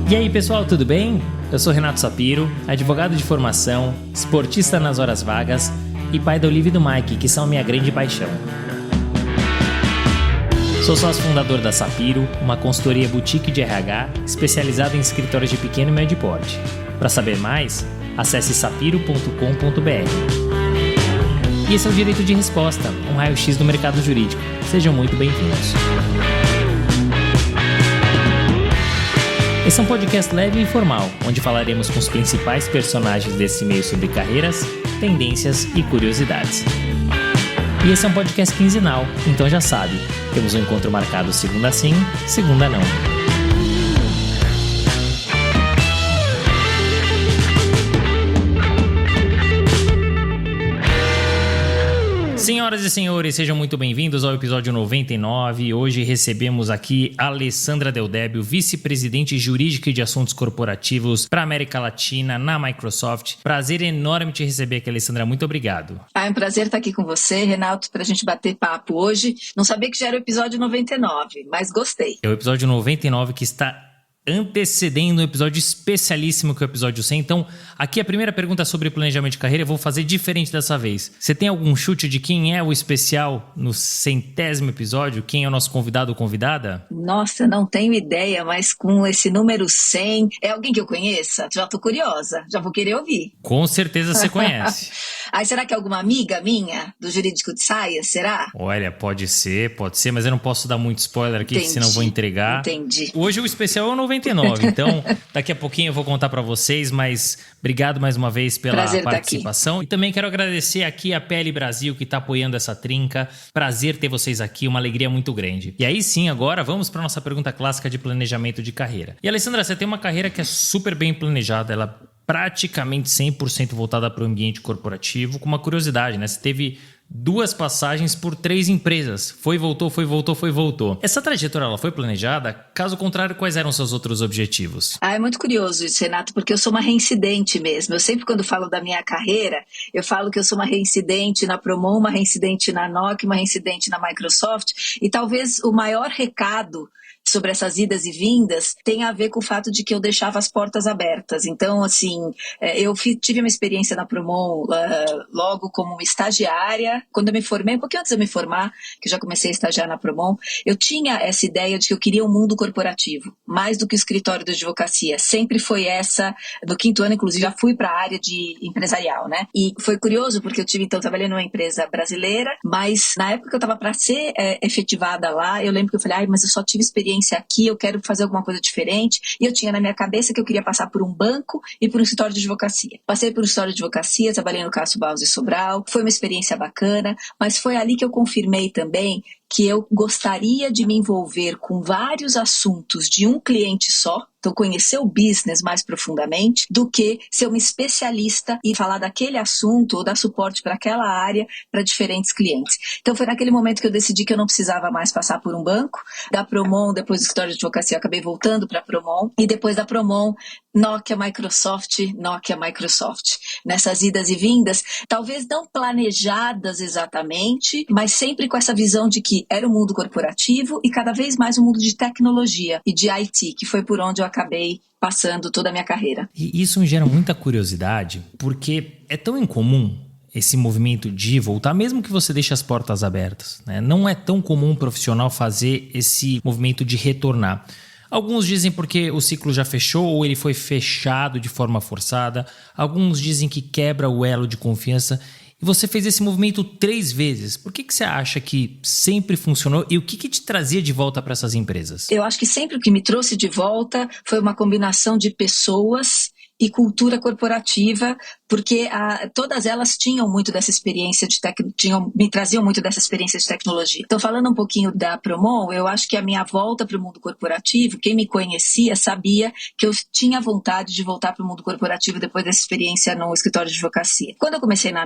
E aí pessoal, tudo bem? Eu sou Renato Sapiro, advogado de formação, esportista nas horas vagas e pai da Olivia e do Mike, que são minha grande paixão. Sou sócio fundador da Sapiro, uma consultoria boutique de RH especializada em escritórios de pequeno e médio porte. Para saber mais, acesse sapiro.com.br. E esse é o Direito de Resposta, um raio-x do mercado jurídico. Sejam muito bem-vindos. Esse é um podcast leve e informal, onde falaremos com os principais personagens desse meio sobre carreiras, tendências e curiosidades. E esse é um podcast quinzenal, então já sabe, temos um encontro marcado segunda sim, segunda não. Senhoras e senhores, sejam muito bem-vindos ao episódio 99. Hoje recebemos aqui a Alessandra Del Debbio, vice-presidente jurídica e de assuntos corporativos para a América Latina na Microsoft. Prazer enorme te receber aqui, Alessandra. Muito obrigado. É um prazer estar aqui com você, Renato, para a gente bater papo hoje. Não sabia que já era o episódio 99, mas gostei. É o episódio 99 que está antecedendo um episódio especialíssimo que é o episódio 100. Então, aqui a primeira pergunta é sobre planejamento de carreira. Eu vou fazer diferente dessa vez. Você tem algum chute de quem é o especial no 100º episódio? Quem é o nosso convidado ou convidada? Nossa, não tenho ideia, mas com esse número 100, é alguém que eu conheça? Já tô curiosa, já vou querer ouvir. Com certeza você conhece. Aí será que é alguma amiga minha do Jurídico de Saias, será? Olha, pode ser, mas eu não posso dar muito spoiler aqui, senão eu vou entregar. Entendi. Hoje o especial é o 99, então daqui a pouquinho eu vou contar para vocês, mas obrigado mais uma vez pela participação. E também quero agradecer aqui a PL Brasil que está apoiando essa trinca. Prazer ter vocês aqui, uma alegria muito grande. E aí sim, agora vamos para nossa pergunta clássica de planejamento de carreira. E Alessandra, você tem uma carreira que é super bem planejada, ela praticamente 100% voltada para o ambiente corporativo, com uma curiosidade, né? Você teve 2 passagens por 3 empresas. Foi, voltou. Essa trajetória ela foi planejada? Caso contrário, quais eram seus outros objetivos? É muito curioso isso, Renato, porque eu sou uma reincidente mesmo. Eu sempre, quando falo da minha carreira, eu falo que eu sou uma reincidente na Promon, uma reincidente na Nokia, uma reincidente na Microsoft. E talvez o maior recado sobre essas idas e vindas tem a ver com o fato de que eu deixava as portas abertas. Então, assim, eu tive uma experiência na Promon logo como estagiária. Quando eu me formei, um pouquinho antes de eu me formar, que eu já comecei a estagiar na Promon, eu tinha essa ideia de que eu queria um mundo corporativo, mais do que o escritório de advocacia. Sempre foi essa, no 5º ano, inclusive, já fui para a área de empresarial, né? E foi curioso, porque eu tive, então, trabalhei numa empresa brasileira, mas na época que eu estava para ser efetivada lá, eu lembro que eu falei, mas eu só tive experiência aqui, eu quero fazer alguma coisa diferente, e eu tinha na minha cabeça que eu queria passar por um banco e por um escritório de advocacia. Passei por um escritório de advocacia, trabalhei no Cássio Barros e Sobral, foi uma experiência bacana, mas foi ali que eu confirmei também que eu gostaria de me envolver com vários assuntos de um cliente só, então conhecer o business mais profundamente, do que ser uma especialista e falar daquele assunto ou dar suporte para aquela área para diferentes clientes. Então foi naquele momento que eu decidi que eu não precisava mais passar por um banco. Da Promon, depois do escritório de advocacia, eu acabei voltando para a Promon, e depois da Promon, Nokia, Microsoft. Nessas idas e vindas, talvez não planejadas exatamente, mas sempre com essa visão de que era o mundo corporativo e cada vez mais um mundo de tecnologia e de IT, que foi por onde eu acabei passando toda a minha carreira. E isso me gera muita curiosidade, porque é tão incomum esse movimento de voltar, mesmo que você deixe as portas abertas, né? Não é tão comum um profissional fazer esse movimento de retornar. Alguns dizem porque o ciclo já fechou ou ele foi fechado de forma forçada. Alguns dizem que quebra o elo de confiança. E você fez esse movimento 3 vezes. Por que você acha que sempre funcionou e o que te trazia de volta para essas empresas? Eu acho que sempre o que me trouxe de volta foi uma combinação de pessoas e cultura corporativa, porque todas elas tinham muito dessa experiência me traziam muito dessa experiência de tecnologia. Então, falando um pouquinho da Promon, eu acho que a minha volta para o mundo corporativo, quem me conhecia sabia que eu tinha vontade de voltar para o mundo corporativo depois dessa experiência no escritório de advocacia. Quando eu comecei na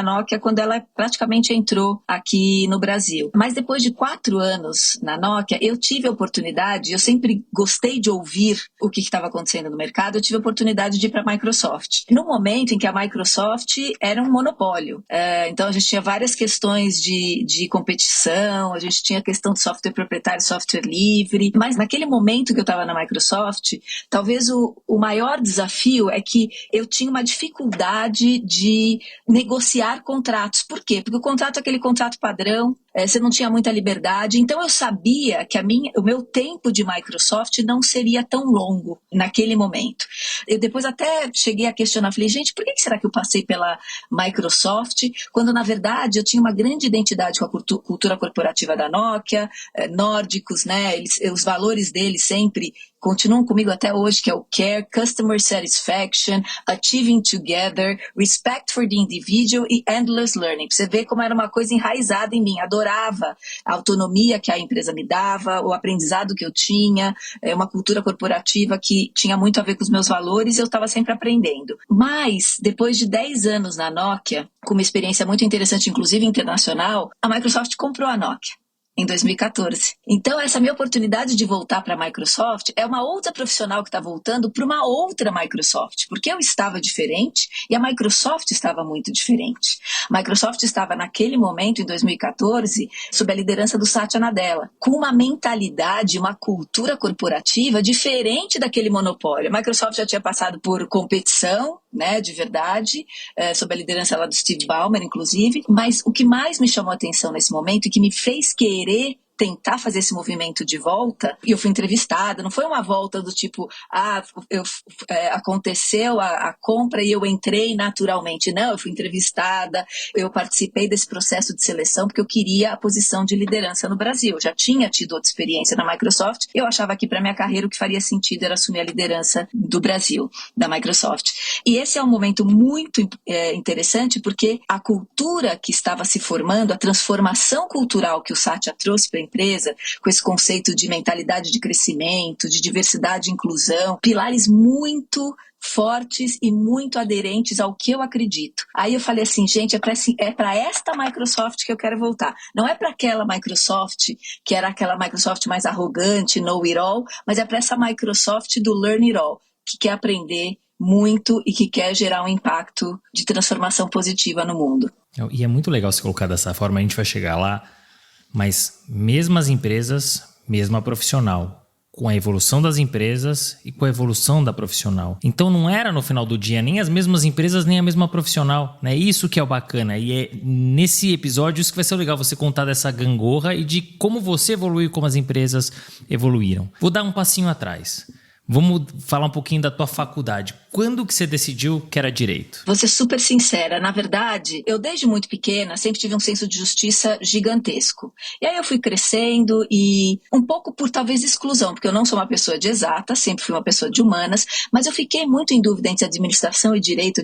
Nokia quando ela praticamente entrou aqui no Brasil. Mas depois de 4 anos na Nokia, eu tive a oportunidade, eu sempre gostei de ouvir o que estava acontecendo no mercado, eu tive a oportunidade oportunidade de ir para a Microsoft. No momento em que a Microsoft era um monopólio. Então, a gente tinha várias questões de competição, a gente tinha a questão de software proprietário, software livre, mas naquele momento que eu estava na Microsoft, talvez o maior desafio é que eu tinha uma dificuldade de negociar contratos. Por quê? Porque o contrato é aquele contrato padrão, você não tinha muita liberdade, então eu sabia que o meu tempo de Microsoft não seria tão longo naquele momento. Eu depois até cheguei a questionar, falei, gente, por que será que eu passei pela Microsoft, quando na verdade eu tinha uma grande identidade com a cultura corporativa da Nokia, nórdicos, né? Os valores deles sempre continuam comigo até hoje, que é o Care, Customer Satisfaction, Achieving Together, Respect for the Individual e Endless Learning. Você vê como era uma coisa enraizada em mim. Adorava a autonomia que a empresa me dava, o aprendizado que eu tinha, uma cultura corporativa que tinha muito a ver com os meus valores e eu estava sempre aprendendo. Mas, depois de 10 anos na Nokia, com uma experiência muito interessante, inclusive internacional, a Microsoft comprou a Nokia em 2014. Então, essa minha oportunidade de voltar para a Microsoft é uma outra profissional que está voltando para uma outra Microsoft, porque eu estava diferente e a Microsoft estava muito diferente. A Microsoft estava, naquele momento, em 2014, sob a liderança do Satya Nadella, com uma mentalidade, uma cultura corporativa diferente daquele monopólio. A Microsoft já tinha passado por competição, né, de verdade, sob a liderança lá do Steve Ballmer, inclusive, mas o que mais me chamou a atenção nesse momento e que me fez querer tentar fazer esse movimento de volta, e eu fui entrevistada, não foi uma volta do tipo, aconteceu a compra e eu entrei naturalmente, não, eu fui entrevistada, eu participei desse processo de seleção porque eu queria a posição de liderança no Brasil, eu já tinha tido outra experiência na Microsoft, eu achava que para minha carreira o que faria sentido era assumir a liderança do Brasil, da Microsoft. E esse é um momento muito interessante porque a cultura que estava se formando, a transformação cultural que o Satya trouxe para a empresa, com esse conceito de mentalidade de crescimento, de diversidade e inclusão, pilares muito fortes e muito aderentes ao que eu acredito. Aí eu falei assim, gente, é para esta Microsoft que eu quero voltar. Não é para aquela Microsoft, que era aquela Microsoft mais arrogante, know it all, mas é para essa Microsoft do learn it all, que quer aprender muito e que quer gerar um impacto de transformação positiva no mundo. E é muito legal se colocar dessa forma, a gente vai chegar lá, mas mesmas empresas, mesma profissional, com a evolução das empresas e com a evolução da profissional. Então não era no final do dia nem as mesmas empresas, nem a mesma profissional, né? Isso que é o bacana. E é nesse episódio isso que vai ser legal, você contar dessa gangorra e de como você evoluiu, como as empresas evoluíram. Vou dar um passinho atrás. Vamos falar um pouquinho da tua faculdade. Quando que você decidiu que era direito? Vou ser super sincera. Na verdade, eu desde muito pequena sempre tive um senso de justiça gigantesco. E aí eu fui crescendo e um pouco por talvez exclusão, porque eu não sou uma pessoa de exatas, sempre fui uma pessoa de humanas, mas eu fiquei muito em dúvida entre administração e direito.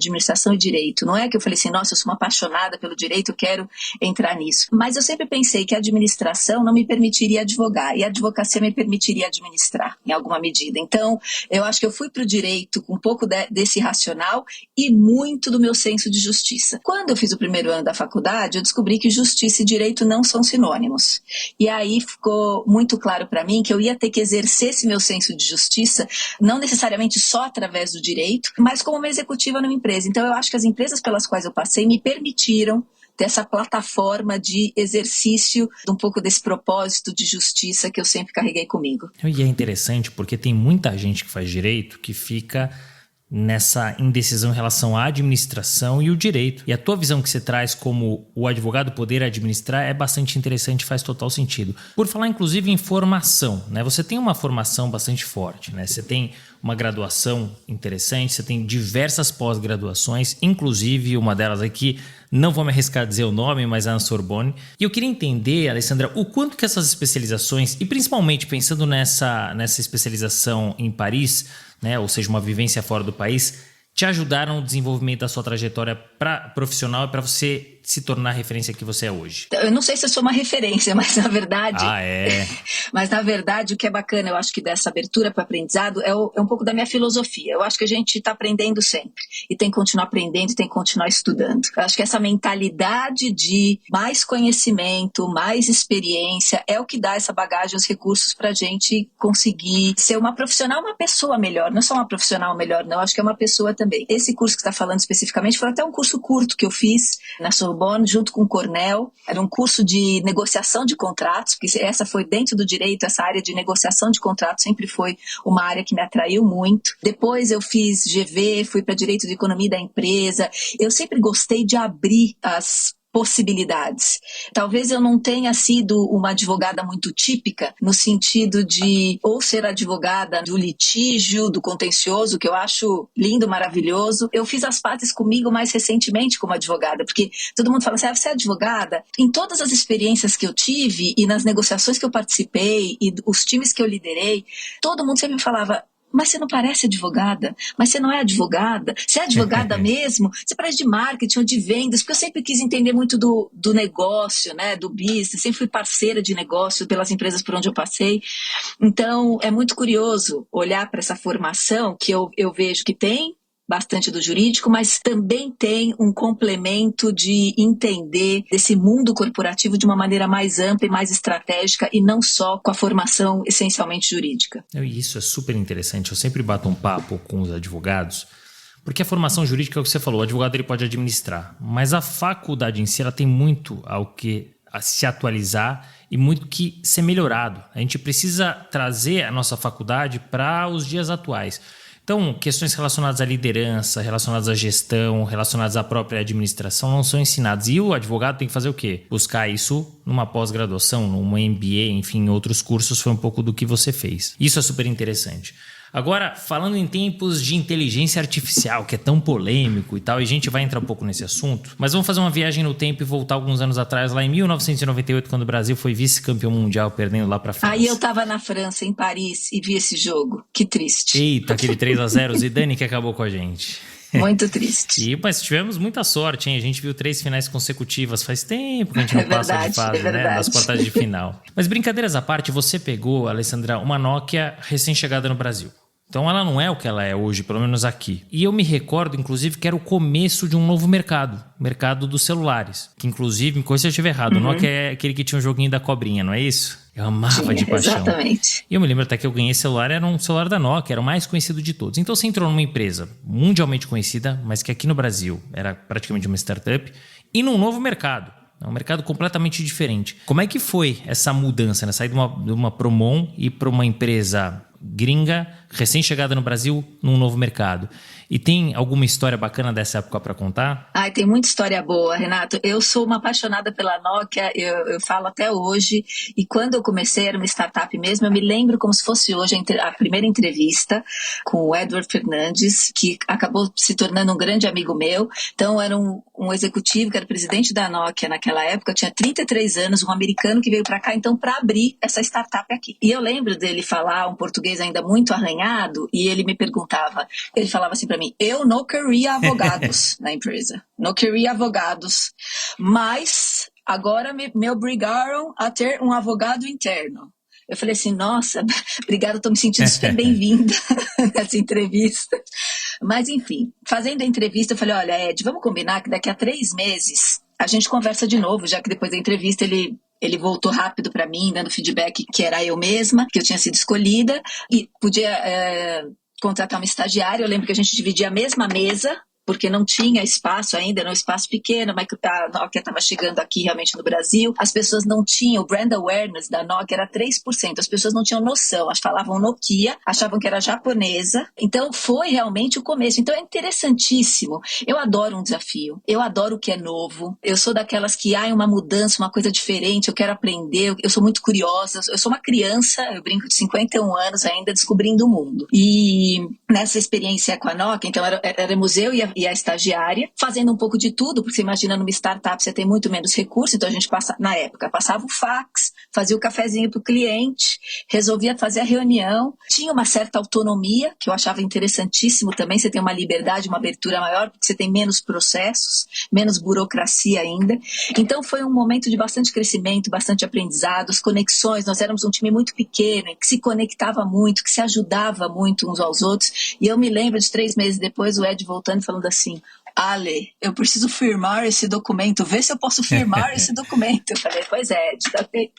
Não é que eu falei assim, nossa, eu sou uma apaixonada pelo direito, eu quero entrar nisso. Mas eu sempre pensei que a administração não me permitiria advogar e a advocacia me permitiria administrar, em alguma medida. Então, eu acho que eu fui para o direito com um pouco desse racional e muito do meu senso de justiça. Quando eu fiz o primeiro ano da faculdade, eu descobri que justiça e direito não são sinônimos. E aí ficou muito claro para mim que eu ia ter que exercer esse meu senso de justiça, não necessariamente só através do direito, mas como uma executiva numa empresa. Então eu acho que as empresas pelas quais eu passei me permitiram dessa plataforma de exercício, um pouco desse propósito de justiça que eu sempre carreguei comigo. E é interessante porque tem muita gente que faz direito que fica nessa indecisão em relação à administração e o direito. E a tua visão que você traz como o advogado poder administrar é bastante interessante, faz total sentido. Por falar inclusive em formação, né? Você tem uma formação bastante forte, né? Você tem uma graduação interessante, você tem diversas pós-graduações, inclusive uma delas aqui, não vou me arriscar a dizer o nome, mas é na Sorbonne. E eu queria entender, Alessandra, o quanto que essas especializações, e principalmente pensando nessa especialização em Paris, né, ou seja, uma vivência fora do país, te ajudaram no desenvolvimento da sua trajetória profissional e para você se tornar a referência que você é hoje? Eu não sei se eu sou uma referência, mas na verdade... é? Mas na verdade o que é bacana, eu acho que dessa abertura para o aprendizado é um pouco da minha filosofia. Eu acho que a gente está aprendendo sempre e tem que continuar aprendendo, tem que continuar estudando. Eu acho que essa mentalidade de mais conhecimento, mais experiência é o que dá essa bagagem, os recursos para a gente conseguir ser uma profissional, uma pessoa melhor. Não é só uma profissional melhor, não. Acho que é uma pessoa também. Esse curso que você está falando especificamente foi até um curso curto que eu fiz na Sorbonne, junto com o Cornell. Era um curso de negociação de contratos, porque essa foi dentro do direito, essa área de negociação de contratos sempre foi uma área que me atraiu muito. Depois eu fiz GV, fui para Direito de Economia da Empresa. Eu sempre gostei de abrir as possibilidades. Talvez eu não tenha sido uma advogada muito típica, no sentido de ou ser advogada do litígio, do contencioso, que eu acho lindo, maravilhoso. Eu fiz as pazes comigo mais recentemente como advogada, porque todo mundo fala assim, você é advogada? Em todas as experiências que eu tive e nas negociações que eu participei e os times que eu liderei, todo mundo sempre me falava, mas você não parece advogada, mas você não é advogada, você é advogada mesmo, você parece de marketing ou de vendas, porque eu sempre quis entender muito do negócio, né, do business, sempre fui parceira de negócio pelas empresas por onde eu passei. Então é muito curioso olhar para essa formação que eu vejo que tem bastante do jurídico, mas também tem um complemento de entender desse mundo corporativo de uma maneira mais ampla e mais estratégica e não só com a formação essencialmente jurídica. Isso é super interessante. Eu sempre bato um papo com os advogados, porque a formação jurídica é o que você falou, o advogado ele pode administrar, mas a faculdade em si ela tem muito a se atualizar e muito que ser melhorado. A gente precisa trazer a nossa faculdade para os dias atuais. Então, questões relacionadas à liderança, relacionadas à gestão, relacionadas à própria administração não são ensinadas. E o advogado tem que fazer o quê? Buscar isso numa pós-graduação, numa MBA, enfim, em outros cursos, foi um pouco do que você fez. Isso é super interessante. Agora, falando em tempos de inteligência artificial, que é tão polêmico e tal, e a gente vai entrar um pouco nesse assunto, mas vamos fazer uma viagem no tempo e voltar alguns anos atrás, lá em 1998, quando o Brasil foi vice-campeão mundial, perdendo lá pra França. Aí eu tava na França, em Paris, e vi esse jogo. Que triste. Eita, aquele 3-0, Zidane que acabou com a gente. Muito triste. Mas tivemos muita sorte, hein? A gente viu 3 finais consecutivas. Faz tempo que a gente não passa de fase, né? Das quartas de final. Mas brincadeiras à parte, você pegou, Alessandra, uma Nokia recém-chegada no Brasil. Então ela não é o que ela é hoje, pelo menos aqui. E eu me recordo, inclusive, que era o começo de um novo mercado. Mercado dos celulares. Que, inclusive, me corrija se eu estiver errado. O Nokia é aquele que tinha um joguinho da cobrinha, não é isso? Eu amava de paixão. Exatamente. E eu me lembro até que eu ganhei celular, era um celular da Nokia, era o mais conhecido de todos. Então você entrou numa empresa mundialmente conhecida, mas que aqui no Brasil era praticamente uma startup, e num novo mercado. É um mercado completamente diferente. Como é que foi essa mudança, né? Sair de uma Promon e ir para uma empresa gringa, recém-chegada no Brasil, num novo mercado? E tem alguma história bacana dessa época para contar? Tem muita história boa, Renato. Eu sou uma apaixonada pela Nokia, eu falo até hoje, e quando eu comecei, era uma startup mesmo, eu me lembro como se fosse hoje a primeira entrevista com o Edward Fernandes, que acabou se tornando um grande amigo meu. Então era um executivo que era presidente da Nokia naquela época, tinha 33 anos, um americano que veio para cá, então, para abrir essa startup aqui. E eu lembro dele falar um português ainda muito arranhado, e ele me perguntava, ele falava assim para mim, eu não queria advogados na empresa, não queria advogados, mas agora me obrigaram a ter um advogado interno. Eu falei assim, nossa, obrigada, estou me sentindo super bem-vinda nessa entrevista. Mas enfim, fazendo a entrevista, eu falei, olha, Ed, vamos combinar que daqui a 3 meses a gente conversa de novo, já que depois da entrevista ele voltou rápido para mim, dando feedback que era eu mesma, que eu tinha sido escolhida, e podia contratar uma estagiária. Eu lembro que a gente dividia a mesma mesa, porque não tinha espaço ainda, era um espaço pequeno, mas a Nokia estava chegando aqui realmente no Brasil. As pessoas não tinham, o brand awareness da Nokia era 3%, as pessoas não tinham noção, falavam Nokia, achavam que era japonesa, então foi realmente o começo. Então é interessantíssimo, eu adoro um desafio, eu adoro o que é novo, eu sou daquelas que há uma mudança, uma coisa diferente, eu quero aprender, eu sou muito curiosa, eu sou uma criança, eu brinco de 51 anos ainda, descobrindo o mundo. E nessa experiência com a Nokia, então éramos eu e e a estagiária, fazendo um pouco de tudo, porque você imagina numa startup você tem muito menos recursos, então a gente na época passava o fax, fazia o cafezinho para o cliente, resolvia fazer a reunião, tinha uma certa autonomia, que eu achava interessantíssimo também, você tem uma liberdade, uma abertura maior, porque você tem menos processos, menos burocracia ainda. Então foi um momento de bastante crescimento, bastante aprendizado, as conexões, nós éramos um time muito pequeno, que se conectava muito, que se ajudava muito uns aos outros, e eu me lembro de 3 meses depois o Ed voltando e falando assim: Ale, eu preciso firmar esse documento, vê se eu posso firmar esse documento. Eu falei, pois é, Ed,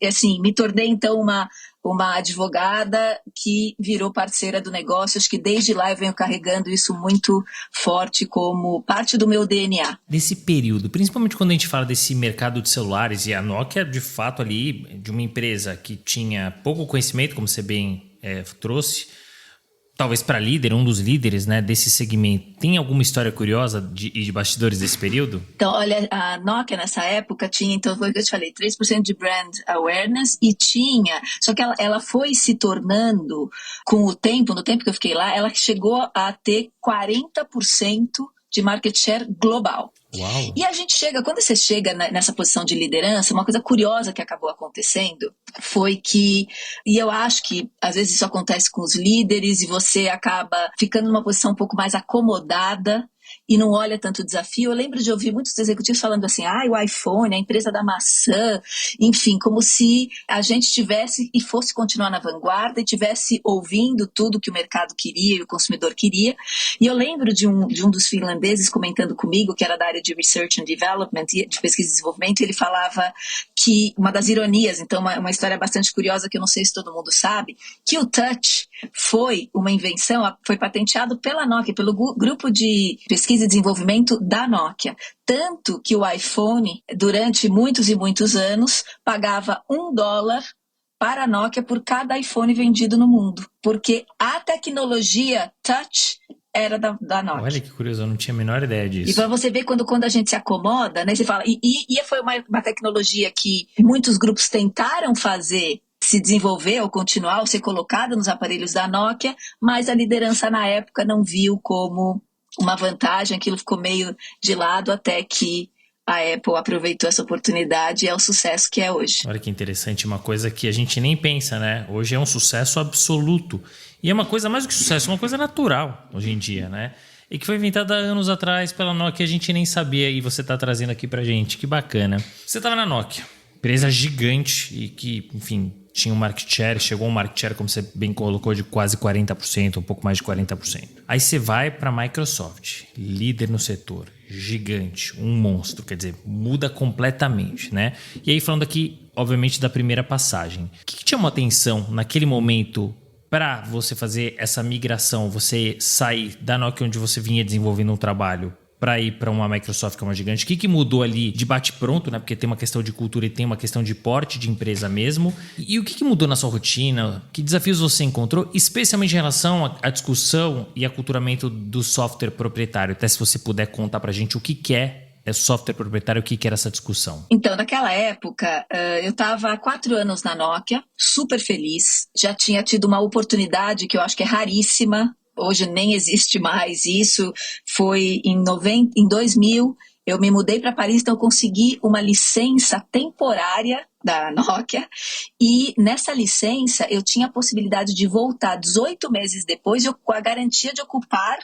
assim, me tornei então uma advogada que virou parceira do negócio. Acho que desde lá eu venho carregando isso muito forte como parte do meu DNA. Desse período, principalmente quando a gente fala desse mercado de celulares, e a Nokia, de fato, ali, de uma empresa que tinha pouco conhecimento, como você bem trouxe, talvez para líder, um dos líderes, né, desse segmento. Tem alguma história curiosa de bastidores desse período? Então, olha, a Nokia nessa época tinha, então foi o que eu te falei, 3% de brand awareness e tinha, só que ela foi se tornando, com o tempo, no tempo que eu fiquei lá, ela chegou a ter 40% de market share global. Uau. E a gente quando você chega nessa posição de liderança, uma coisa curiosa que acabou acontecendo foi que, e eu acho que às vezes isso acontece com os líderes e você acaba ficando numa posição um pouco mais acomodada e não olha tanto o desafio. Eu lembro de ouvir muitos executivos falando assim, o iPhone, a empresa da maçã, enfim, como se a gente tivesse e fosse continuar na vanguarda e tivesse ouvindo tudo que o mercado queria e o consumidor queria. E eu lembro de um dos finlandeses comentando comigo, que era da área de Research and Development, de pesquisa e desenvolvimento, e ele falava que uma das ironias, então uma história bastante curiosa que eu não sei se todo mundo sabe, que o touch foi uma invenção, foi patenteado pela Nokia, pelo grupo de pesquisa e desenvolvimento da Nokia. Tanto que o iPhone, durante muitos e muitos anos, pagava $1 para a Nokia por cada iPhone vendido no mundo. Porque a tecnologia touch era da Nokia. Olha que curioso, eu não tinha a menor ideia disso. E para você ver quando a gente se acomoda, né, você fala, e foi uma tecnologia que muitos grupos tentaram fazer se desenvolver ou continuar ou ser colocada nos aparelhos da Nokia, mas a liderança na época não viu como uma vantagem, aquilo ficou meio de lado até que a Apple aproveitou essa oportunidade e é o sucesso que é hoje. Olha que interessante, uma coisa que a gente nem pensa, né? Hoje é um sucesso absoluto. E é uma coisa mais do que sucesso, é uma coisa natural hoje em dia, né? E que foi inventada há anos atrás pela Nokia, a gente nem sabia e você está trazendo aqui pra gente. Que bacana. Você estava na Nokia, empresa gigante e que, enfim, tinha um market share, chegou a um market share, como você bem colocou, de quase 40%, um pouco mais de 40%. Aí você vai para a Microsoft, líder no setor, gigante, um monstro, quer dizer, muda completamente, né? E aí falando aqui, obviamente, da primeira passagem. O que te chamou a atenção naquele momento para você fazer essa migração, você sair da Nokia onde você vinha desenvolvendo um trabalho para ir para uma Microsoft que é uma gigante? O que mudou ali de bate-pronto, né? Porque tem uma questão de cultura e tem uma questão de porte de empresa mesmo. E o que mudou na sua rotina? Que desafios você encontrou, especialmente em relação à discussão e aculturamento do software proprietário? Até se você puder contar para a gente o que é software proprietário, o que era essa discussão? Então, naquela época, eu estava há 4 anos na Nokia, super feliz. Já tinha tido uma oportunidade que eu acho que é raríssima. Hoje nem existe mais isso. Foi em 2000, eu me mudei para Paris, então eu consegui uma licença temporária da Nokia. E nessa licença eu tinha a possibilidade de voltar 18 meses depois com a garantia de ocupar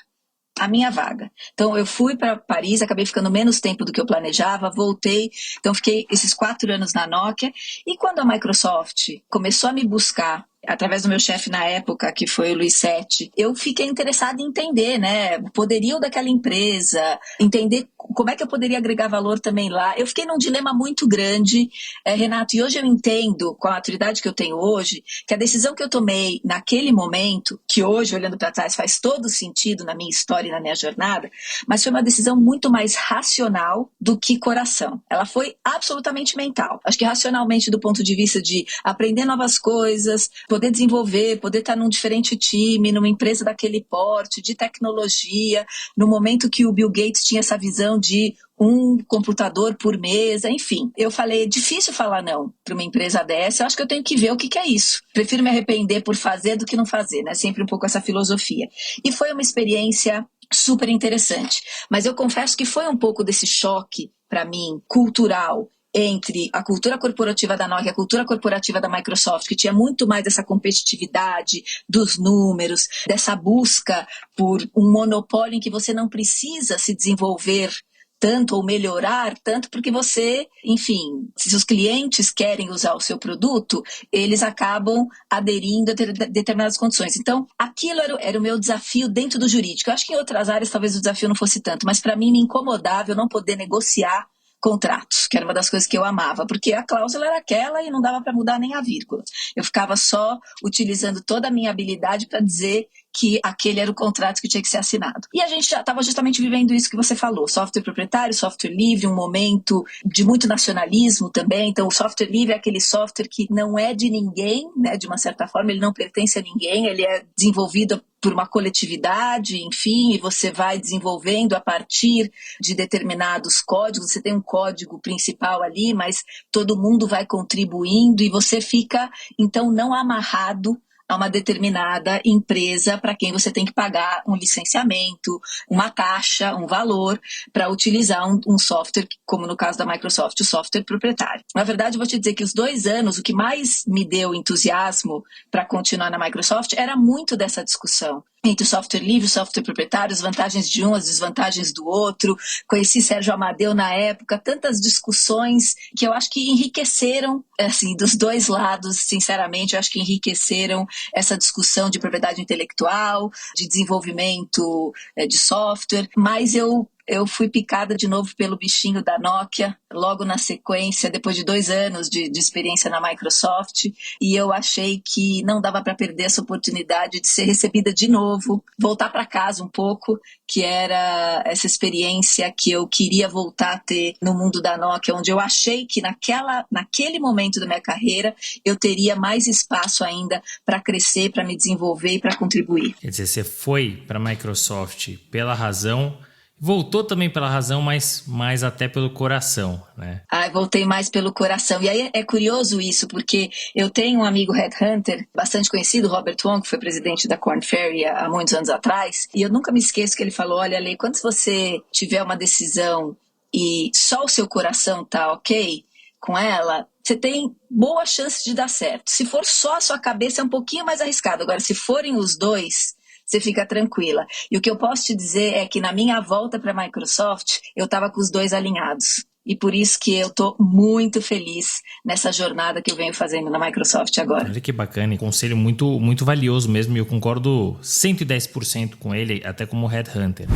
a minha vaga. Então eu fui para Paris, acabei ficando menos tempo do que eu planejava, voltei, então fiquei esses 4 anos na Nokia. E quando a Microsoft começou a me buscar, através do meu chefe na época, que foi o Luiz Sete, eu fiquei interessada em entender, né, o poderio daquela empresa, entender como é que eu poderia agregar valor também lá. Eu fiquei num dilema muito grande, Renato, e hoje eu entendo, com a maturidade que eu tenho hoje, que a decisão que eu tomei naquele momento, que hoje, olhando para trás, faz todo sentido na minha história e na minha jornada, mas foi uma decisão muito mais racional do que coração. Ela foi absolutamente mental. Acho que racionalmente, do ponto de vista de aprender novas coisas, poder desenvolver, poder estar num diferente time, numa empresa daquele porte, de tecnologia, no momento que o Bill Gates tinha essa visão de um computador por mesa, enfim. Eu falei, é difícil falar não para uma empresa dessa, eu acho que eu tenho que ver o que é isso. Prefiro me arrepender por fazer do que não fazer, né? Sempre um pouco essa filosofia. E foi uma experiência super interessante. Mas eu confesso que foi um pouco desse choque, para mim, cultural, entre a cultura corporativa da Nokia e a cultura corporativa da Microsoft, que tinha muito mais essa competitividade dos números, dessa busca por um monopólio em que você não precisa se desenvolver tanto ou melhorar tanto, porque você, enfim, se os clientes querem usar o seu produto, eles acabam aderindo a determinadas condições. Então, aquilo era o meu desafio dentro do jurídico. Eu acho que em outras áreas talvez o desafio não fosse tanto, mas para mim me incomodava eu não poder negociar contratos, que era uma das coisas que eu amava, porque a cláusula era aquela e não dava para mudar nem a vírgula. Eu ficava só utilizando toda a minha habilidade para dizer que aquele era o contrato que tinha que ser assinado. E a gente já estava justamente vivendo isso que você falou, software proprietário, software livre, um momento de muito nacionalismo também. Então, o software livre é aquele software que não é de ninguém, né, de uma certa forma, ele não pertence a ninguém, ele é desenvolvido por uma coletividade, enfim, e você vai desenvolvendo a partir de determinados códigos. Você tem um código principal ali, mas todo mundo vai contribuindo e você fica, então, não amarrado a uma determinada empresa para quem você tem que pagar um licenciamento, uma taxa, um valor para utilizar um software, como no caso da Microsoft, o software proprietário. Na verdade, eu vou te dizer que os 2 anos, o que mais me deu entusiasmo para continuar na Microsoft era muito dessa discussão entre o software livre e o software proprietário, as vantagens de um, as desvantagens do outro. Conheci Sérgio Amadeu na época, tantas discussões que eu acho que enriqueceram, assim, dos 2 lados, sinceramente, eu acho que enriqueceram essa discussão de propriedade intelectual, de desenvolvimento de software, mas eu fui picada de novo pelo bichinho da Nokia, logo na sequência, depois de 2 anos de experiência na Microsoft, e eu achei que não dava para perder essa oportunidade de ser recebida de novo, voltar para casa um pouco, que era essa experiência que eu queria voltar a ter no mundo da Nokia, onde eu achei que naquele momento da minha carreira eu teria mais espaço ainda para crescer, para me desenvolver e para contribuir. Quer dizer, você foi para a Microsoft pela razão, voltou também pela razão, mas mais até pelo coração, né? Voltei mais pelo coração. E aí é curioso isso, porque eu tenho um amigo headhunter bastante conhecido, Robert Wong, que foi presidente da Korn Ferry há muitos anos atrás, e eu nunca me esqueço que ele falou, olha, Lei, quando você tiver uma decisão e só o seu coração tá ok com ela, você tem boa chance de dar certo. Se for só a sua cabeça, é um pouquinho mais arriscado. Agora, se forem os dois, você fica tranquila. E o que eu posso te dizer é que na minha volta para a Microsoft, eu estava com os 2 alinhados. E por isso que eu estou muito feliz nessa jornada que eu venho fazendo na Microsoft agora. Olha que bacana, conselho muito, muito valioso mesmo, e eu concordo 110% com ele, até como headhunter.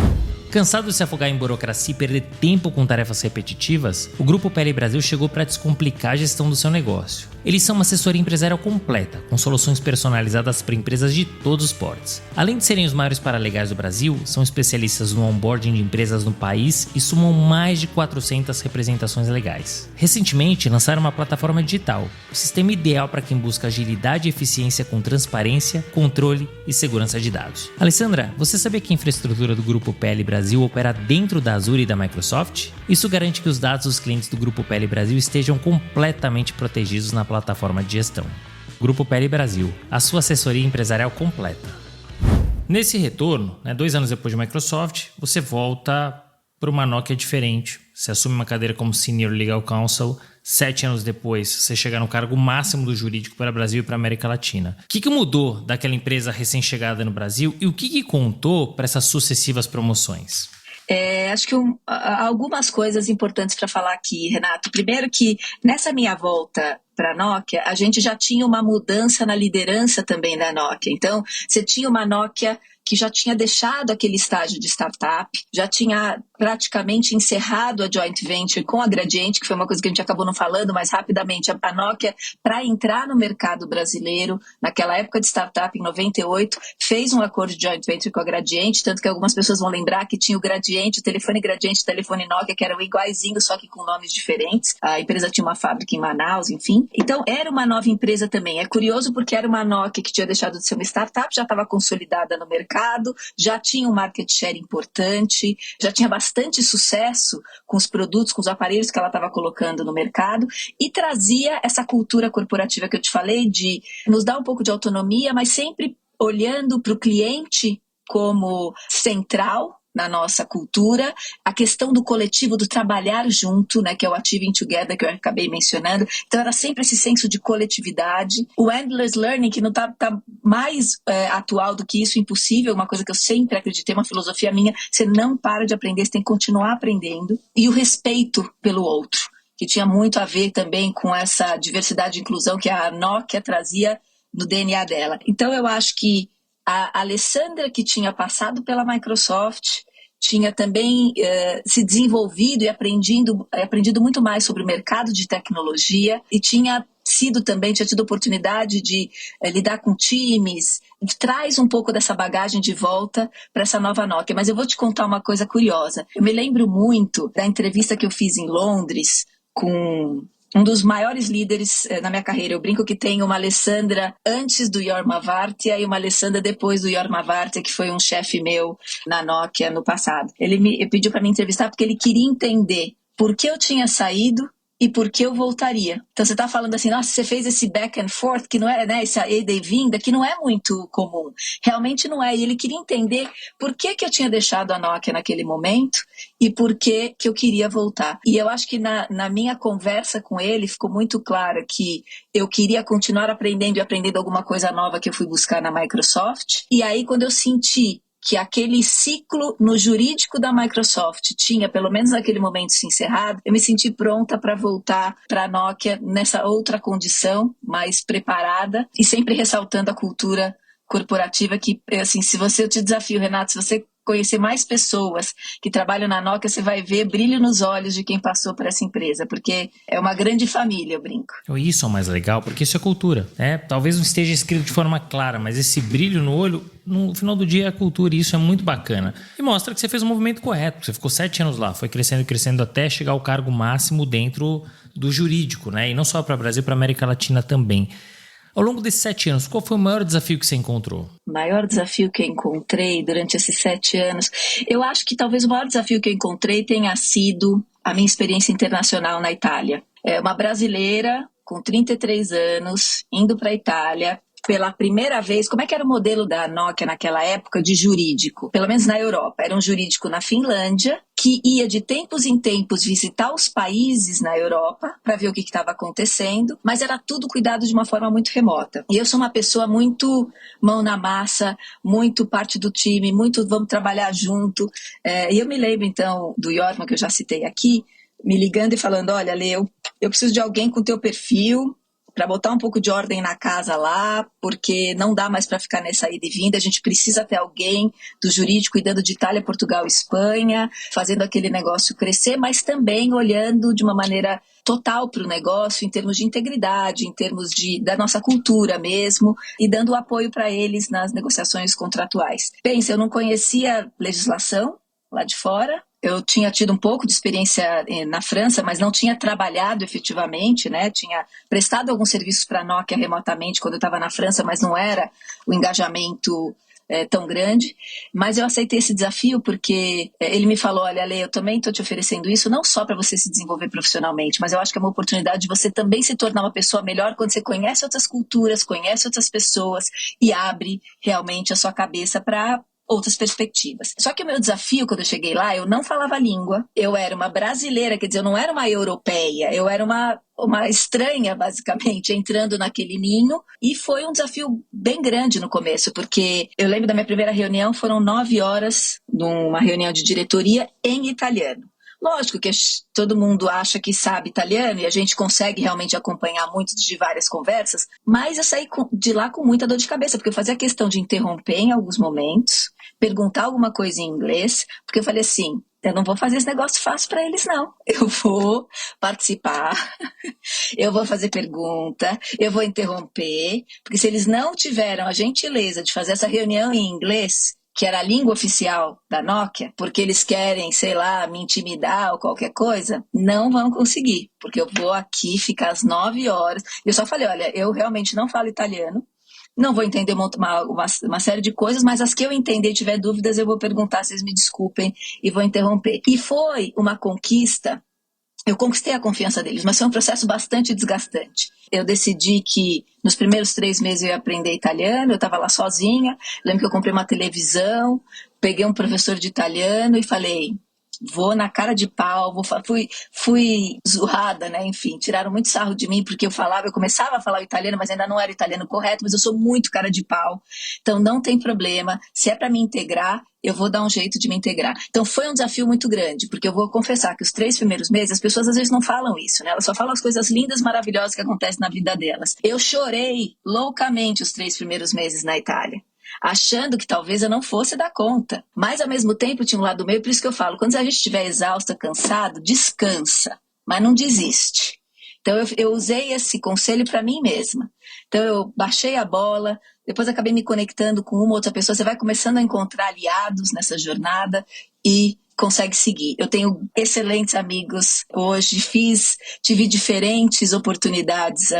Cansado de se afogar em burocracia e perder tempo com tarefas repetitivas, o Grupo PL Brasil chegou para descomplicar a gestão do seu negócio. Eles são uma assessoria empresarial completa, com soluções personalizadas para empresas de todos os portes. Além de serem os maiores paralegais do Brasil, são especialistas no onboarding de empresas no país e somam mais de 400 representações legais. Recentemente, lançaram uma plataforma digital, o sistema ideal para quem busca agilidade e eficiência com transparência, controle e segurança de dados. Alessandra, você sabia que a infraestrutura do Grupo PL Brasil opera dentro da Azure e da Microsoft? Isso garante que os dados dos clientes do Grupo PL Brasil estejam completamente protegidos na plataforma de gestão. Grupo PL Brasil, a sua assessoria empresarial completa. Nesse retorno, 2 anos depois de Microsoft, você volta para uma Nokia diferente. Você assume uma cadeira como Senior Legal Counsel. 7 anos depois, você chega no cargo máximo do jurídico para o Brasil e para a América Latina. O que mudou daquela empresa recém-chegada no Brasil e o que contou para essas sucessivas promoções? Acho que algumas coisas importantes para falar aqui, Renato. Primeiro que nessa minha volta para a Nokia, a gente já tinha uma mudança na liderança também da Nokia. Então, você tinha uma Nokia que já tinha deixado aquele estágio de startup, já tinha praticamente encerrado a joint venture com a Gradiente, que foi uma coisa que a gente acabou não falando, mas rapidamente a Nokia, para entrar no mercado brasileiro, naquela época de startup, em 98, fez um acordo de joint venture com a Gradiente, tanto que algumas pessoas vão lembrar que tinha o Gradiente, o telefone Gradiente, o telefone Nokia, que eram iguaizinhos, só que com nomes diferentes. A empresa tinha uma fábrica em Manaus, enfim. Então, era uma nova empresa também. É curioso porque era uma Nokia que tinha deixado de ser uma startup, já estava consolidada no mercado, já tinha um market share importante, já tinha bastante sucesso com os produtos, com os aparelhos que ela estava colocando no mercado e trazia essa cultura corporativa que eu te falei de nos dar um pouco de autonomia, mas sempre olhando para o cliente como central, na nossa cultura, a questão do coletivo, do trabalhar junto, né, que é o Achieving Together, que eu acabei mencionando. Então era sempre esse senso de coletividade. O Endless Learning, que não tá mais atual do que isso, impossível, uma coisa que eu sempre acreditei, uma filosofia minha, você não para de aprender, você tem que continuar aprendendo. E o respeito pelo outro, que tinha muito a ver também com essa diversidade e inclusão que a Nokia trazia no DNA dela. Então eu acho que a Alessandra, que tinha passado pela Microsoft, tinha também se desenvolvido e aprendido muito mais sobre o mercado de tecnologia e tinha tido oportunidade de lidar com times, traz um pouco dessa bagagem de volta para essa nova Nokia. Mas eu vou te contar uma coisa curiosa. Eu me lembro muito da entrevista que eu fiz em Londres com um dos maiores líderes na minha carreira. Eu brinco que tem uma Alessandra antes do Jorma Vartija e uma Alessandra depois do Jorma Vartija, que foi um chefe meu na Nokia no passado. Ele pediu para me entrevistar porque ele queria entender por que eu tinha saído e por que eu voltaria. Então você está falando assim, nossa, você fez esse back and forth, que não é, né, essa ida e vinda, que não é muito comum. Realmente não é. E ele queria entender por que eu tinha deixado a Nokia naquele momento e por que eu queria voltar. E eu acho que na minha conversa com ele ficou muito claro que eu queria continuar aprendendo e aprendendo alguma coisa nova que eu fui buscar na Microsoft. E aí, quando eu senti que aquele ciclo no jurídico da Microsoft tinha, pelo menos naquele momento, se encerrado, eu me senti pronta para voltar para a Nokia nessa outra condição, mais preparada, e sempre ressaltando a cultura corporativa que, assim, eu te desafio, Renato, se você conhecer mais pessoas que trabalham na Nokia, você vai ver brilho nos olhos de quem passou por essa empresa, porque é uma grande família, eu brinco. Isso é o mais legal, porque isso é cultura, né? Talvez não esteja escrito de forma clara, mas esse brilho no olho, no final do dia é a cultura, e isso é muito bacana. E mostra que você fez o movimento correto, você ficou 7 anos lá, foi crescendo até chegar ao cargo máximo dentro do jurídico, né? E não só para o Brasil, para a América Latina também. Ao longo desses 7 anos, qual foi o maior desafio que você encontrou? O maior desafio que eu encontrei durante esses 7 anos, eu acho que talvez o maior desafio que eu encontrei tenha sido a minha experiência internacional na Itália. É uma brasileira com 33 anos, indo para a Itália, pela primeira vez. Como é que era o modelo da Nokia naquela época de jurídico? Pelo menos na Europa. Era um jurídico na Finlândia, que ia de tempos em tempos visitar os países na Europa para ver o que estava acontecendo, mas era tudo cuidado de uma forma muito remota. E eu sou uma pessoa muito mão na massa, muito parte do time, muito vamos trabalhar junto. E eu me lembro, então, do Jorma, que eu já citei aqui, me ligando e falando, olha, Lê, eu preciso de alguém com teu perfil, para botar um pouco de ordem na casa lá, porque não dá mais para ficar nessa ida e vinda, a gente precisa ter alguém do jurídico cuidando de Itália, Portugal e Espanha, fazendo aquele negócio crescer, mas também olhando de uma maneira total para o negócio, em termos de integridade, em termos da nossa cultura mesmo, e dando apoio para eles nas negociações contratuais. Pensa, eu não conhecia legislação lá de fora. Eu tinha tido um pouco de experiência na França, mas não tinha trabalhado efetivamente, né? Tinha prestado alguns serviços para a Nokia remotamente quando eu estava na França, mas não era o engajamento tão grande. Mas eu aceitei esse desafio porque ele me falou, olha, Lê, eu também estou te oferecendo isso, não só para você se desenvolver profissionalmente, mas eu acho que é uma oportunidade de você também se tornar uma pessoa melhor quando você conhece outras culturas, conhece outras pessoas e abre realmente a sua cabeça para outras perspectivas. Só que o meu desafio, quando eu cheguei lá, eu não falava a língua, eu era uma brasileira, quer dizer, eu não era uma europeia, eu era uma estranha, basicamente, entrando naquele ninho, e foi um desafio bem grande no começo, porque eu lembro da minha primeira reunião, foram 9 horas, numa reunião de diretoria em italiano. Lógico que todo mundo acha que sabe italiano e a gente consegue realmente acompanhar muito de várias conversas, mas eu saí de lá com muita dor de cabeça, porque eu fazia questão de interromper em alguns momentos, perguntar alguma coisa em inglês, porque eu falei assim, eu não vou fazer esse negócio fácil para eles não, eu vou participar, eu vou fazer pergunta, eu vou interromper, porque se eles não tiveram a gentileza de fazer essa reunião em inglês, que era a língua oficial da Nokia, porque eles querem, sei lá, me intimidar ou qualquer coisa, não vão conseguir, porque eu vou aqui ficar às 9 horas. Eu só falei, olha, eu realmente não falo italiano, não vou entender uma série de coisas, mas as que eu entender e tiver dúvidas, eu vou perguntar, vocês me desculpem, e vou interromper. E foi uma conquista eu conquistei a confiança deles, mas foi um processo bastante desgastante. Eu decidi que nos primeiros 3 meses eu ia aprender italiano, eu estava lá sozinha, lembro que eu comprei uma televisão, peguei um professor de italiano e falei, vou na cara de pau, fui zoada, né? Enfim, tiraram muito sarro de mim porque eu começava a falar o italiano, mas ainda não era o italiano correto, mas eu sou muito cara de pau, então não tem problema, se é para me integrar, eu vou dar um jeito de me integrar. Então foi um desafio muito grande, porque eu vou confessar que os 3 primeiros meses, as pessoas às vezes não falam isso, né? Elas só falam as coisas lindas, maravilhosas que acontecem na vida delas. Eu chorei loucamente os 3 primeiros meses na Itália, achando que talvez eu não fosse dar conta. Mas, ao mesmo tempo, tinha um lado meu, por isso que eu falo, quando a gente estiver exausta, cansado, descansa, mas não desiste. Então, eu usei esse conselho para mim mesma. Então, eu baixei a bola, depois acabei me conectando com uma outra pessoa, você vai começando a encontrar aliados nessa jornada e consegue seguir. Eu tenho excelentes amigos hoje, tive diferentes oportunidades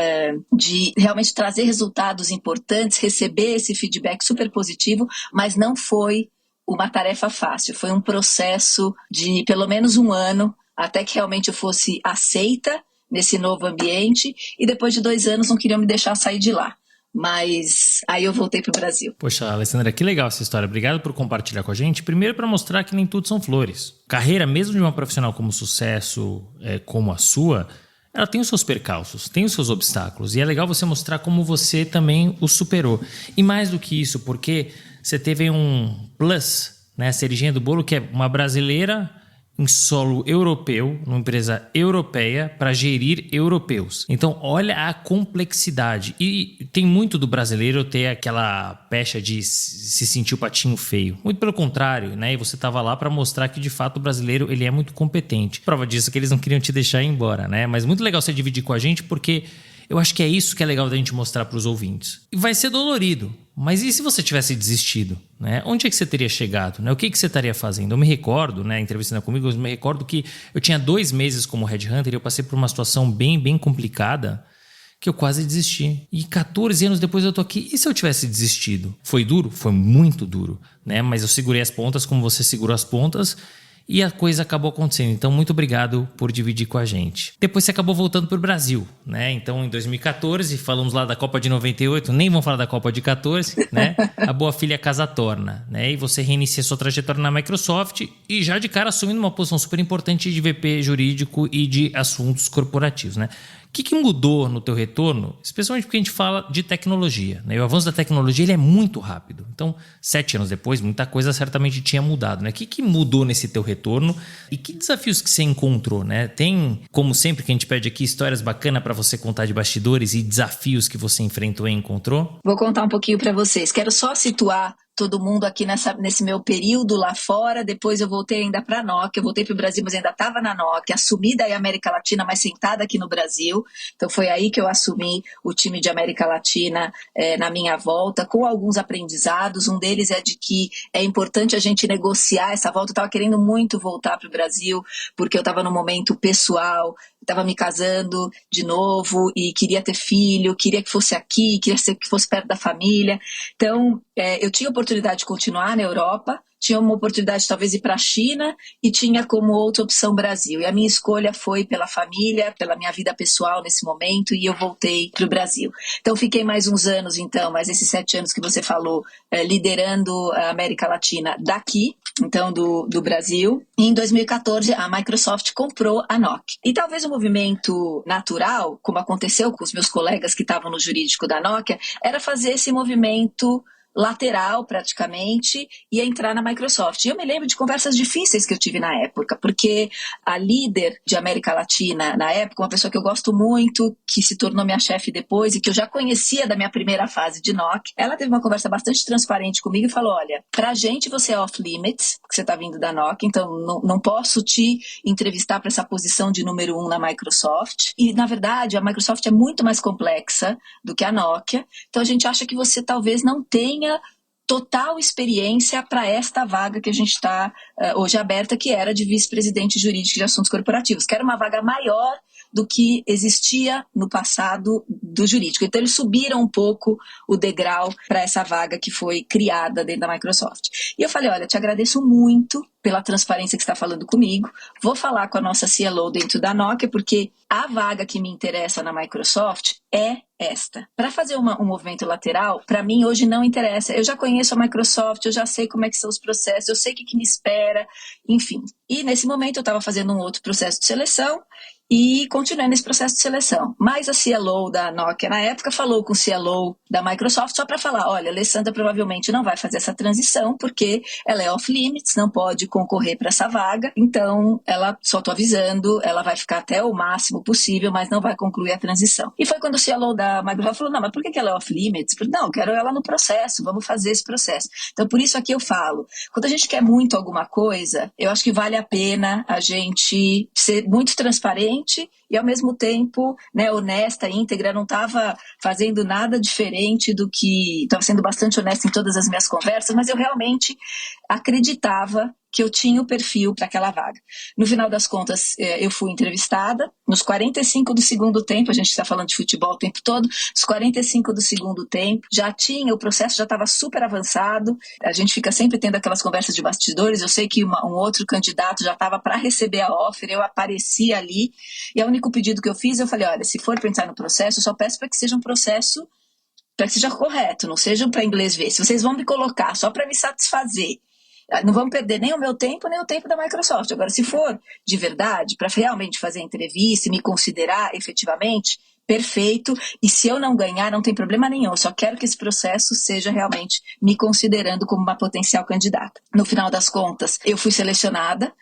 de realmente trazer resultados importantes, receber esse feedback super positivo, mas não foi uma tarefa fácil, foi um processo de pelo menos 1 ano, até que realmente eu fosse aceita nesse novo ambiente, e depois de 2 anos não queriam me deixar sair de lá. Mas aí eu voltei para o Brasil. Poxa, Alessandra, que legal essa história. Obrigado por compartilhar com a gente. Primeiro, para mostrar que nem tudo são flores. Carreira, mesmo de uma profissional como sucesso, como a sua, ela tem os seus percalços, tem os seus obstáculos. E é legal você mostrar como você também os superou. E mais do que isso, porque você teve um plus, né, a cerejinha do bolo, que é uma brasileira em solo europeu, numa empresa europeia, para gerir europeus. Então, olha a complexidade. E tem muito do brasileiro ter aquela pecha de se sentir o patinho feio. Muito pelo contrário, né? E você estava lá para mostrar que, de fato, o brasileiro ele é muito competente. Prova disso é que eles não queriam te deixar ir embora, né? Mas muito legal você dividir com a gente, porque eu acho que é isso que é legal da gente mostrar para os ouvintes. E vai ser dolorido, mas e se você tivesse desistido? Né? Onde é que você teria chegado? Né? O que você estaria fazendo? Eu me recordo, né, entrevistando comigo, eu me recordo que eu tinha 2 meses como headhunter e eu passei por uma situação bem, bem complicada que eu quase desisti. E 14 anos depois eu tô aqui. E se eu tivesse desistido? Foi duro? Foi muito duro, né? Mas eu segurei as pontas como você segurou as pontas. E a coisa acabou acontecendo. Então, muito obrigado por dividir com a gente. Depois você acabou voltando para o Brasil, né? Então, em 2014, falamos lá da Copa de 98, nem vamos falar da Copa de 14, né? A boa filha casa torna, né? E você reinicia sua trajetória na Microsoft e já de cara assumindo uma posição super importante de VP jurídico e de assuntos corporativos, né? O que mudou no teu retorno? Especialmente porque a gente fala de tecnologia, né? E o avanço da tecnologia ele é muito rápido. Então, 7 anos depois, muita coisa certamente tinha mudado, né? O que mudou nesse teu retorno e que desafios que você encontrou, né? Tem, como sempre que a gente pede aqui, histórias bacanas para você contar de bastidores e desafios que você enfrentou e encontrou? Vou contar um pouquinho para vocês. Quero só situar todo mundo aqui nesse meu período lá fora. Depois eu voltei ainda para a Nokia, eu voltei para o Brasil, mas ainda estava na Nokia, assumi daí a América Latina, mas sentada aqui no Brasil. Então foi aí que eu assumi o time de América Latina na minha volta, com alguns aprendizados. Um deles é de que é importante a gente negociar essa volta. Eu estava querendo muito voltar para o Brasil, porque eu estava num momento pessoal, estava me casando de novo e queria ter filho, queria que fosse aqui, queria que fosse perto da família. Então, eu tinha oportunidade de continuar na Europa, tinha uma oportunidade talvez de ir para a China e tinha como outra opção Brasil. E a minha escolha foi pela família, pela minha vida pessoal nesse momento, e eu voltei para o Brasil. Então fiquei mais uns anos, mais esses 7 anos que você falou, liderando a América Latina daqui, então do Brasil. E em 2014 a Microsoft comprou a Nokia. E talvez o movimento natural, como aconteceu com os meus colegas que estavam no jurídico da Nokia, era fazer esse movimento lateral praticamente e entrar na Microsoft. E eu me lembro de conversas difíceis que eu tive na época, porque a líder de América Latina na época, uma pessoa que eu gosto muito, que se tornou minha chefe depois e que eu já conhecia da minha primeira fase de Nokia, ela teve uma conversa bastante transparente comigo e falou, olha, pra gente você é off-limits, porque você tá vindo da Nokia, então não posso te entrevistar para essa posição de número 1 na Microsoft. E, na verdade, a Microsoft é muito mais complexa do que a Nokia, então a gente acha que você talvez não tenha total experiência para esta vaga que a gente está hoje aberta, que era de vice-presidente jurídico de assuntos corporativos, que era uma vaga maior do que existia no passado do jurídico. Então, eles subiram um pouco o degrau para essa vaga que foi criada dentro da Microsoft. E eu falei, olha, te agradeço muito pela transparência que você está falando comigo, vou falar com a nossa CLO dentro da Nokia, porque a vaga que me interessa na Microsoft é esta. Para fazer um movimento lateral, para mim hoje não interessa. Eu já conheço a Microsoft, eu já sei como é que são os processos, eu sei o que me espera, enfim. E nesse momento eu estava fazendo um outro processo de seleção e continuei nesse processo de seleção. Mas a CLO da Nokia na época falou com o CLO da Microsoft só para falar, olha, a Alessandra provavelmente não vai fazer essa transição porque ela é off-limits, não pode concorrer para essa vaga, então ela, só estou avisando, ela vai ficar até o máximo possível, mas não vai concluir a transição. E foi quando o CLO da Microsoft falou, não, mas por que ela é off-limits? Não, quero ela no processo, vamos fazer esse processo. Então por isso aqui eu falo, quando a gente quer muito alguma coisa, eu acho que vale a pena a gente ser muito transparente e ao mesmo tempo, né, honesta, íntegra, não estava fazendo nada diferente do que... Estava sendo bastante honesta em todas as minhas conversas, mas eu realmente acreditava que eu tinha o perfil para aquela vaga. No final das contas, eu fui entrevistada, nos 45 do segundo tempo, a gente está falando de futebol o tempo todo, nos 45 do segundo tempo, o processo já estava super avançado, a gente fica sempre tendo aquelas conversas de bastidores, eu sei que um outro candidato já estava para receber a offer, eu apareci ali, e o único pedido que eu fiz, eu falei, olha, se for para entrar no processo, eu só peço para que seja um processo, para que seja correto, não seja para inglês ver, se vocês vão me colocar só para me satisfazer, não vamos perder nem o meu tempo, nem o tempo da Microsoft. Agora, se for de verdade, para realmente fazer a entrevista e me considerar efetivamente, perfeito. E se eu não ganhar, não tem problema nenhum. Eu só quero que esse processo seja realmente me considerando como uma potencial candidata. No final das contas, eu fui selecionada,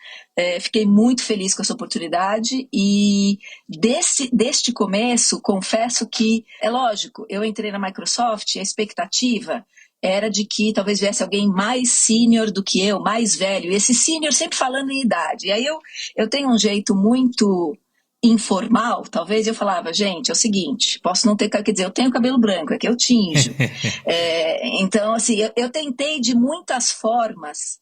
fiquei muito feliz com essa oportunidade e deste começo, confesso que, é lógico, eu entrei na Microsoft e a expectativa era de que talvez viesse alguém mais sênior do que eu, mais velho. E esse sênior sempre falando em idade. E aí eu tenho um jeito muito informal, talvez eu falava, gente, é o seguinte, posso não ter, quer dizer, eu tenho cabelo branco, é que eu tinjo. Então, assim, eu tentei de muitas formas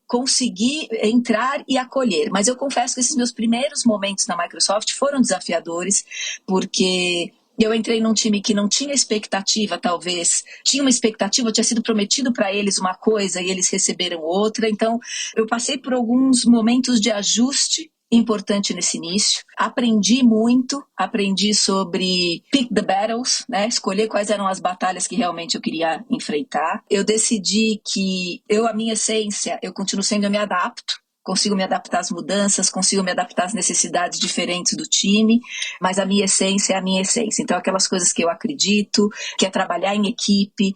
conseguir entrar e acolher, mas eu confesso que esses meus primeiros momentos na Microsoft foram desafiadores, porque... Eu entrei num time que não tinha expectativa, talvez. Tinha uma expectativa, tinha sido prometido para eles uma coisa e eles receberam outra. Então, eu passei por alguns momentos de ajuste importante nesse início. Aprendi muito, aprendi sobre pick the battles, né? Escolher quais eram as batalhas que realmente eu queria enfrentar. Eu decidi que a minha essência, eu continuo sendo, eu me adapto. Consigo me adaptar às mudanças, consigo me adaptar às necessidades diferentes do time, mas a minha essência é a minha essência. Então, aquelas coisas que eu acredito, que é trabalhar em equipe,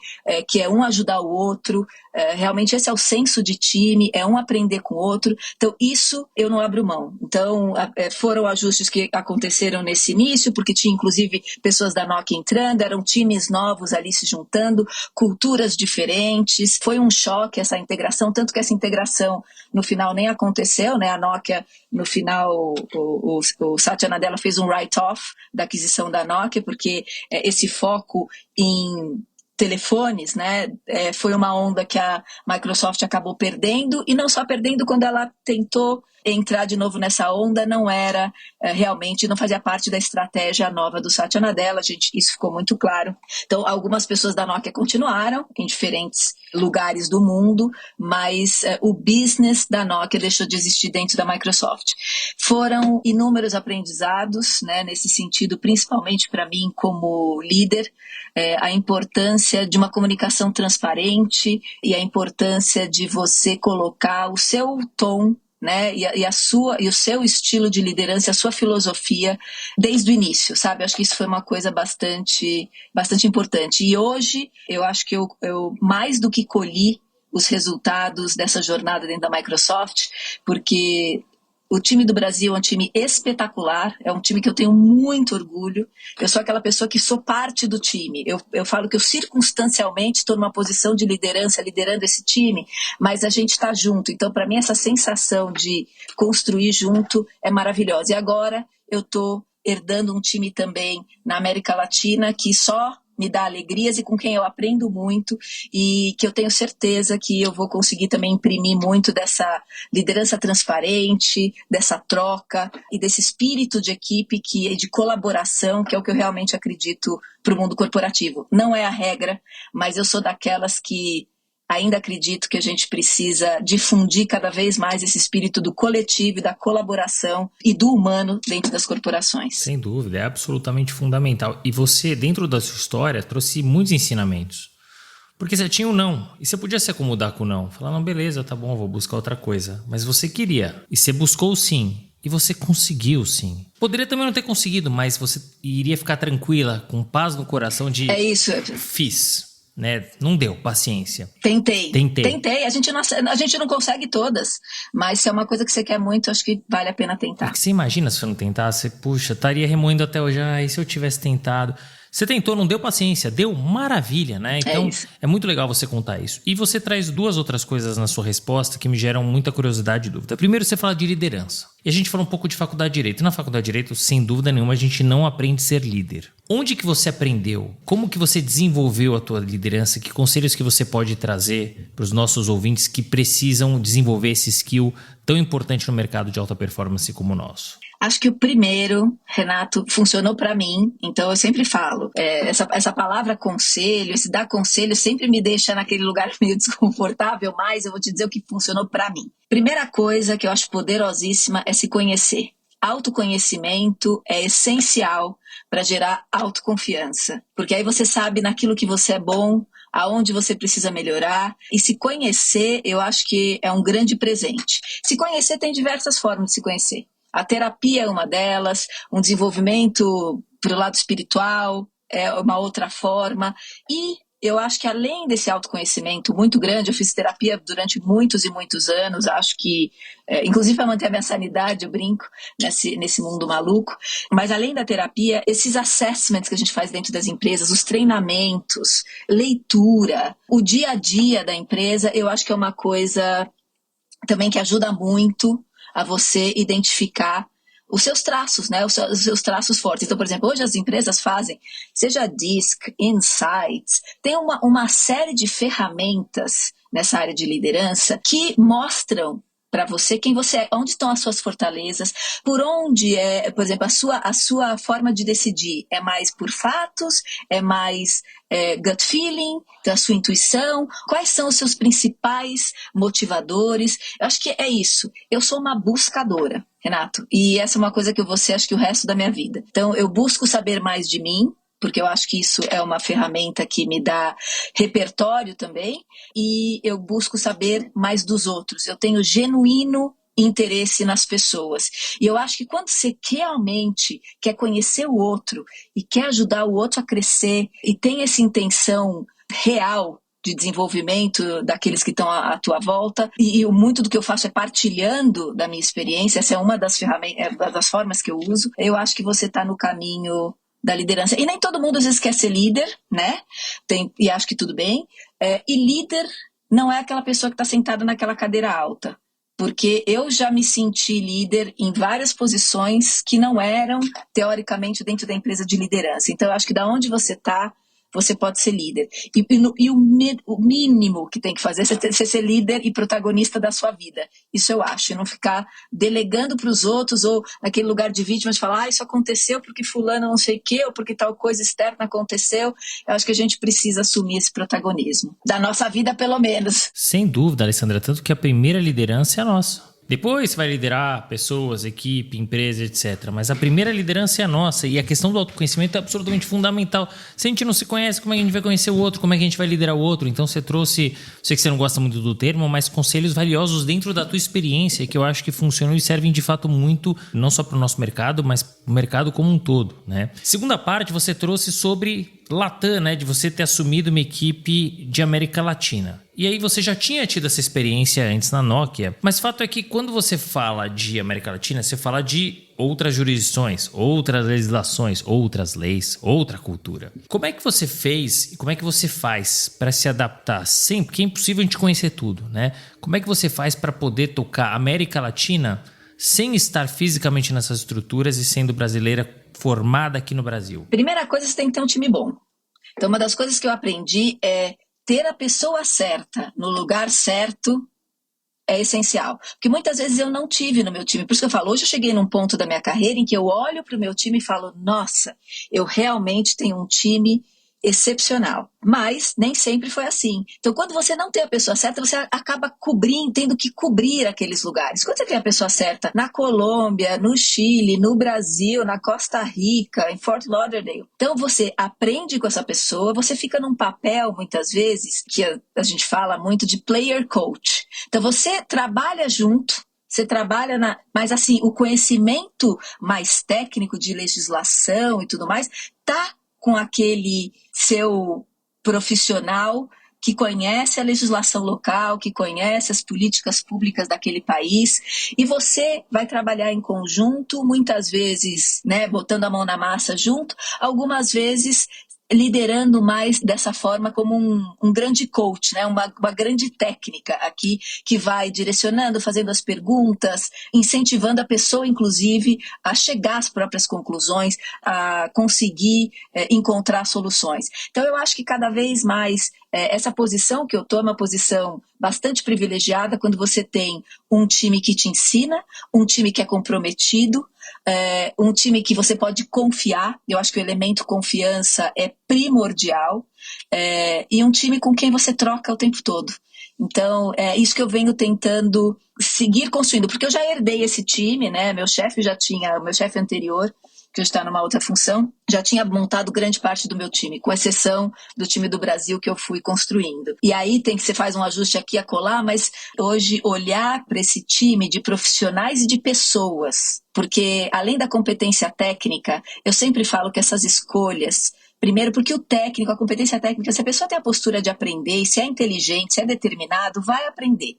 que é um ajudar o outro, realmente esse é o senso de time, é um aprender com o outro. Então, isso eu não abro mão. Então, foram ajustes que aconteceram nesse início, porque tinha, inclusive, pessoas da Nokia entrando, eram times novos ali se juntando, culturas diferentes. Foi um choque essa integração, tanto que essa integração, no final, nem aconteceu, né? A Nokia, no final, o Satya Nadella fez um write-off da aquisição da Nokia, porque esse foco em telefones, né, foi uma onda que a Microsoft acabou perdendo, e não só perdendo, quando ela tentou entrar de novo nessa onda, não era realmente, não fazia parte da estratégia nova do Satya Nadella, isso ficou muito claro. Então, algumas pessoas da Nokia continuaram em diferentes lugares do mundo, mas o business da Nokia deixou de existir dentro da Microsoft. Foram inúmeros aprendizados, né, nesse sentido, principalmente para mim como líder, a importância de uma comunicação transparente e a importância de você colocar o seu tom, né, e o seu estilo de liderança, a sua filosofia desde o início, sabe? Acho que isso foi uma coisa bastante importante. E hoje eu acho que eu mais do que colhi os resultados dessa jornada dentro da Microsoft, porque o time do Brasil é um time espetacular, é um time que eu tenho muito orgulho. Eu sou aquela pessoa que sou parte do time. Eu falo que eu circunstancialmente estou numa posição de liderança, liderando esse time, mas a gente está junto. Então, para mim, essa sensação de construir junto é maravilhosa. E agora eu estou herdando um time também na América Latina que só me dá alegrias e com quem eu aprendo muito e que eu tenho certeza que eu vou conseguir também imprimir muito dessa liderança transparente, dessa troca e desse espírito de equipe, de colaboração, que é o que eu realmente acredito para o mundo corporativo. Não é a regra, mas eu sou daquelas que ainda acredito que a gente precisa difundir cada vez mais esse espírito do coletivo, da colaboração e do humano dentro das corporações. Sem dúvida, é absolutamente fundamental. E você, dentro da sua história, trouxe muitos ensinamentos. Porque você tinha o não, e você podia se acomodar com o não. Falar, não, beleza, tá bom, vou buscar outra coisa. Mas você queria, e você buscou o sim. E você conseguiu, sim. Poderia também não ter conseguido, mas você iria ficar tranquila, com paz no coração de... É isso. Fiz. Né? Não deu, paciência. Tentei. A gente não consegue todas, mas se é uma coisa que você quer muito, acho que vale a pena tentar. Porque você imagina se você não tentasse, puxa, estaria remoendo até hoje, e se eu tivesse tentado? Você tentou, não deu paciência, deu maravilha, né? Então, é muito legal você contar isso. E você traz duas outras coisas na sua resposta que me geram muita curiosidade e dúvida. Primeiro, você fala de liderança. E a gente fala um pouco de faculdade de Direito. Na faculdade de Direito, sem dúvida nenhuma, a gente não aprende a ser líder. Onde que você aprendeu? Como que você desenvolveu a tua liderança? Que conselhos que você pode trazer para os nossos ouvintes que precisam desenvolver esse skill tão importante no mercado de alta performance como o nosso? Acho que o primeiro, Renato, funcionou para mim, então eu sempre falo, essa palavra conselho, esse dar conselho sempre me deixa naquele lugar meio desconfortável, mas eu vou te dizer o que funcionou para mim. Primeira coisa que eu acho poderosíssima é se conhecer. Autoconhecimento é essencial para gerar autoconfiança, porque aí você sabe naquilo que você é bom, aonde você precisa melhorar, e se conhecer, eu acho que é um grande presente. Se conhecer tem diversas formas de se conhecer. A terapia é uma delas, um desenvolvimento para o lado espiritual é uma outra forma. E eu acho que além desse autoconhecimento muito grande, eu fiz terapia durante muitos e muitos anos, acho que, inclusive para manter a minha sanidade, eu brinco nesse mundo maluco. Mas além da terapia, esses assessments que a gente faz dentro das empresas, os treinamentos, leitura, o dia a dia da empresa, eu acho que é uma coisa também que ajuda muito a você identificar os seus traços, né? Os seus traços fortes. Então, por exemplo, hoje as empresas fazem, seja DISC, Insights, tem uma série de ferramentas nessa área de liderança que mostram para você quem você é, onde estão as suas fortalezas, por onde por exemplo, a sua forma de decidir é mais por fatos, é mais gut feeling, da sua intuição, quais são os seus principais motivadores. Eu acho que é isso. Eu sou uma buscadora, Renato, e essa é uma coisa que eu vou ser, acho que o resto da minha vida. Então, eu busco saber mais de mim, porque eu acho que isso é uma ferramenta que me dá repertório também, e eu busco saber mais dos outros. Eu tenho genuíno interesse nas pessoas. E eu acho que quando você realmente quer conhecer o outro e quer ajudar o outro a crescer e tem essa intenção real de desenvolvimento daqueles que estão à tua volta, e muito do que eu faço é partilhando da minha experiência, essa é uma das ferramentas, das formas que eu uso, eu acho que você está no caminho da liderança. E nem todo mundo às vezes quer ser líder, né? E acho que tudo bem. E líder não é aquela pessoa que está sentada naquela cadeira alta. Porque eu já me senti líder em várias posições que não eram, teoricamente, dentro da empresa de liderança. Então, eu acho que da onde você está, você pode ser líder. E o mínimo que tem que fazer é você ser líder e protagonista da sua vida. Isso eu acho. E não ficar delegando para os outros ou naquele lugar de vítima de falar, isso aconteceu porque fulano não sei o quê, ou porque tal coisa externa aconteceu. Eu acho que a gente precisa assumir esse protagonismo. Da nossa vida, pelo menos. Sem dúvida, Alessandra. Tanto que a primeira liderança é a nossa. Depois você vai liderar pessoas, equipe, empresa, etc. Mas a primeira liderança é a nossa. E a questão do autoconhecimento é absolutamente fundamental. Se a gente não se conhece, como é que a gente vai conhecer o outro? Como é que a gente vai liderar o outro? Então você trouxe, sei que você não gosta muito do termo, mas conselhos valiosos dentro da tua experiência, que eu acho que funcionam e servem de fato muito, não só para o nosso mercado, mas para o mercado como um todo, né? Segunda parte, você trouxe sobre Latam, né? De você ter assumido uma equipe de América Latina. E aí você já tinha tido essa experiência antes na Nokia, mas o fato é que quando você fala de América Latina, você fala de outras jurisdições, outras legislações, outras leis, outra cultura. Como é que você fez e como é que você faz para se adaptar sempre? Porque é impossível a gente conhecer tudo, né? Como é que você faz para poder tocar América Latina sem estar fisicamente nessas estruturas e sendo brasileira formada aqui no Brasil? Primeira coisa, você tem que ter um time bom. Então, uma das coisas que eu aprendi é ter a pessoa certa no lugar certo é essencial. Porque muitas vezes eu não tive no meu time. Por isso que eu falo, hoje eu cheguei num ponto da minha carreira em que eu olho para o meu time e falo, nossa, eu realmente tenho um time excepcional. Mas nem sempre foi assim. Então, quando você não tem a pessoa certa, você acaba tendo que cobrir aqueles lugares. Quando você tem a pessoa certa na Colômbia, no Chile, no Brasil, na Costa Rica, em Fort Lauderdale, então você aprende com essa pessoa, você fica num papel, muitas vezes, que a gente fala muito de player coach. Então, você trabalha junto, você trabalha mas assim, o conhecimento mais técnico de legislação e tudo mais, tá com aquele seu profissional que conhece a legislação local, que conhece as políticas públicas daquele país, e você vai trabalhar em conjunto, muitas vezes, né, botando a mão na massa junto, algumas vezes liderando mais dessa forma como um grande coach, né? uma grande técnica aqui que vai direcionando, fazendo as perguntas, incentivando a pessoa, inclusive, a chegar às próprias conclusões, a conseguir encontrar soluções. Então, eu acho que cada vez mais essa posição que eu estou é uma posição bastante privilegiada quando você tem um time que te ensina, um time que é comprometido, um time que você pode confiar. Eu acho que o elemento confiança é primordial, e um time com quem você troca o tempo todo. Então, é isso que eu venho tentando seguir construindo, porque eu já herdei esse time, né? Meu chefe anterior, que hoje está numa outra função, já tinha montado grande parte do meu time, com exceção do time do Brasil que eu fui construindo. E aí você faz um ajuste aqui e acolá, mas hoje olhar para esse time de profissionais e de pessoas, porque além da competência técnica, eu sempre falo que essas escolhas, primeiro porque o técnico, a competência técnica, se a pessoa tem a postura de aprender, se é inteligente, se é determinado, vai aprender.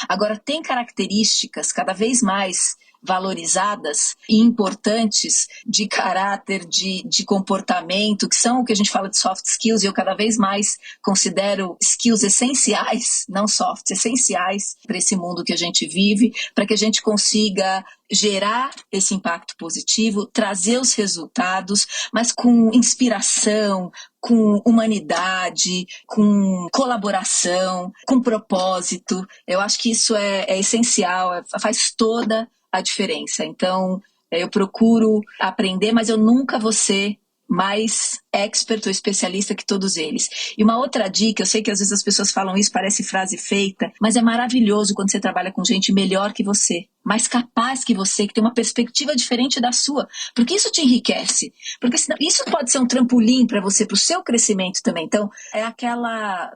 Agora, tem características cada vez mais valorizadas e importantes de caráter, de comportamento, que são o que a gente fala de soft skills, e eu cada vez mais considero skills essenciais, não soft, essenciais para esse mundo que a gente vive, para que a gente consiga gerar esse impacto positivo, trazer os resultados, mas com inspiração, com humanidade, com colaboração, com propósito. Eu acho que isso é essencial, faz toda a diferença. Então, eu procuro aprender, mas eu nunca vou ser mais expert ou especialista que todos eles. E uma outra dica, eu sei que às vezes as pessoas falam isso, parece frase feita, mas é maravilhoso quando você trabalha com gente melhor que você, mais capaz que você, que tem uma perspectiva diferente da sua, porque isso te enriquece, porque senão, isso pode ser um trampolim para você, para o seu crescimento também. Então, é aquela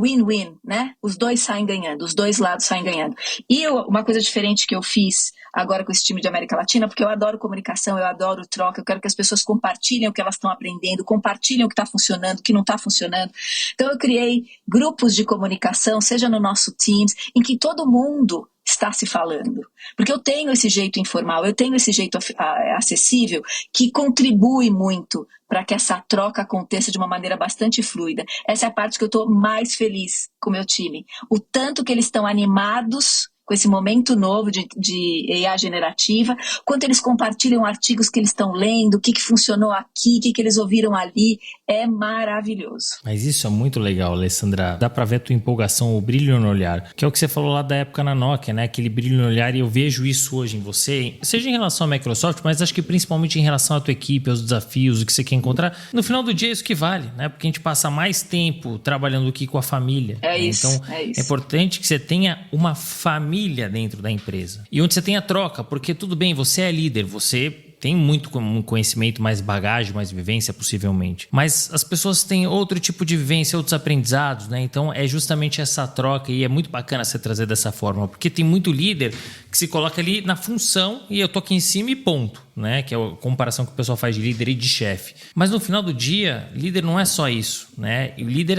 win-win, né? Os dois saem ganhando, os dois lados saem ganhando. E uma coisa diferente que eu fiz agora com esse time de América Latina, porque eu adoro comunicação, eu adoro troca, eu quero que as pessoas compartilhem o que elas estão aprendendo, compartilhem o que está funcionando, o que não está funcionando. Então eu criei grupos de comunicação, seja no nosso Teams, em que todo mundo está se falando. Porque eu tenho esse jeito informal, eu tenho esse jeito acessível, que contribui muito para que essa troca aconteça de uma maneira bastante fluida. Essa é a parte que eu estou mais feliz com o meu time. O tanto que eles estão animados com esse momento novo de IA generativa, quanto eles compartilham artigos que eles estão lendo, o que funcionou aqui, o que eles ouviram ali, é maravilhoso. Mas isso é muito legal, Alessandra. Dá pra ver a tua empolgação, o brilho no olhar, que é o que você falou lá da época na Nokia, né? Aquele brilho no olhar, e eu vejo isso hoje em você, seja em relação à Microsoft, mas acho que principalmente em relação à tua equipe, aos desafios, o que você quer encontrar. No final do dia é isso que vale, né? Porque a gente passa mais tempo trabalhando do que com a família. É né? isso, então, é isso. É importante que você tenha uma família dentro da empresa. E onde você tem a troca, porque tudo bem, você é líder, você tem muito conhecimento, mais bagagem, mais vivência possivelmente. Mas as pessoas têm outro tipo de vivência, outros aprendizados, né? Então é justamente essa troca, e é muito bacana você trazer dessa forma, porque tem muito líder que se coloca ali na função e eu tô aqui em cima e ponto, né? Que é a comparação que o pessoal faz de líder e de chefe. Mas no final do dia, líder não é só isso, né? E o líder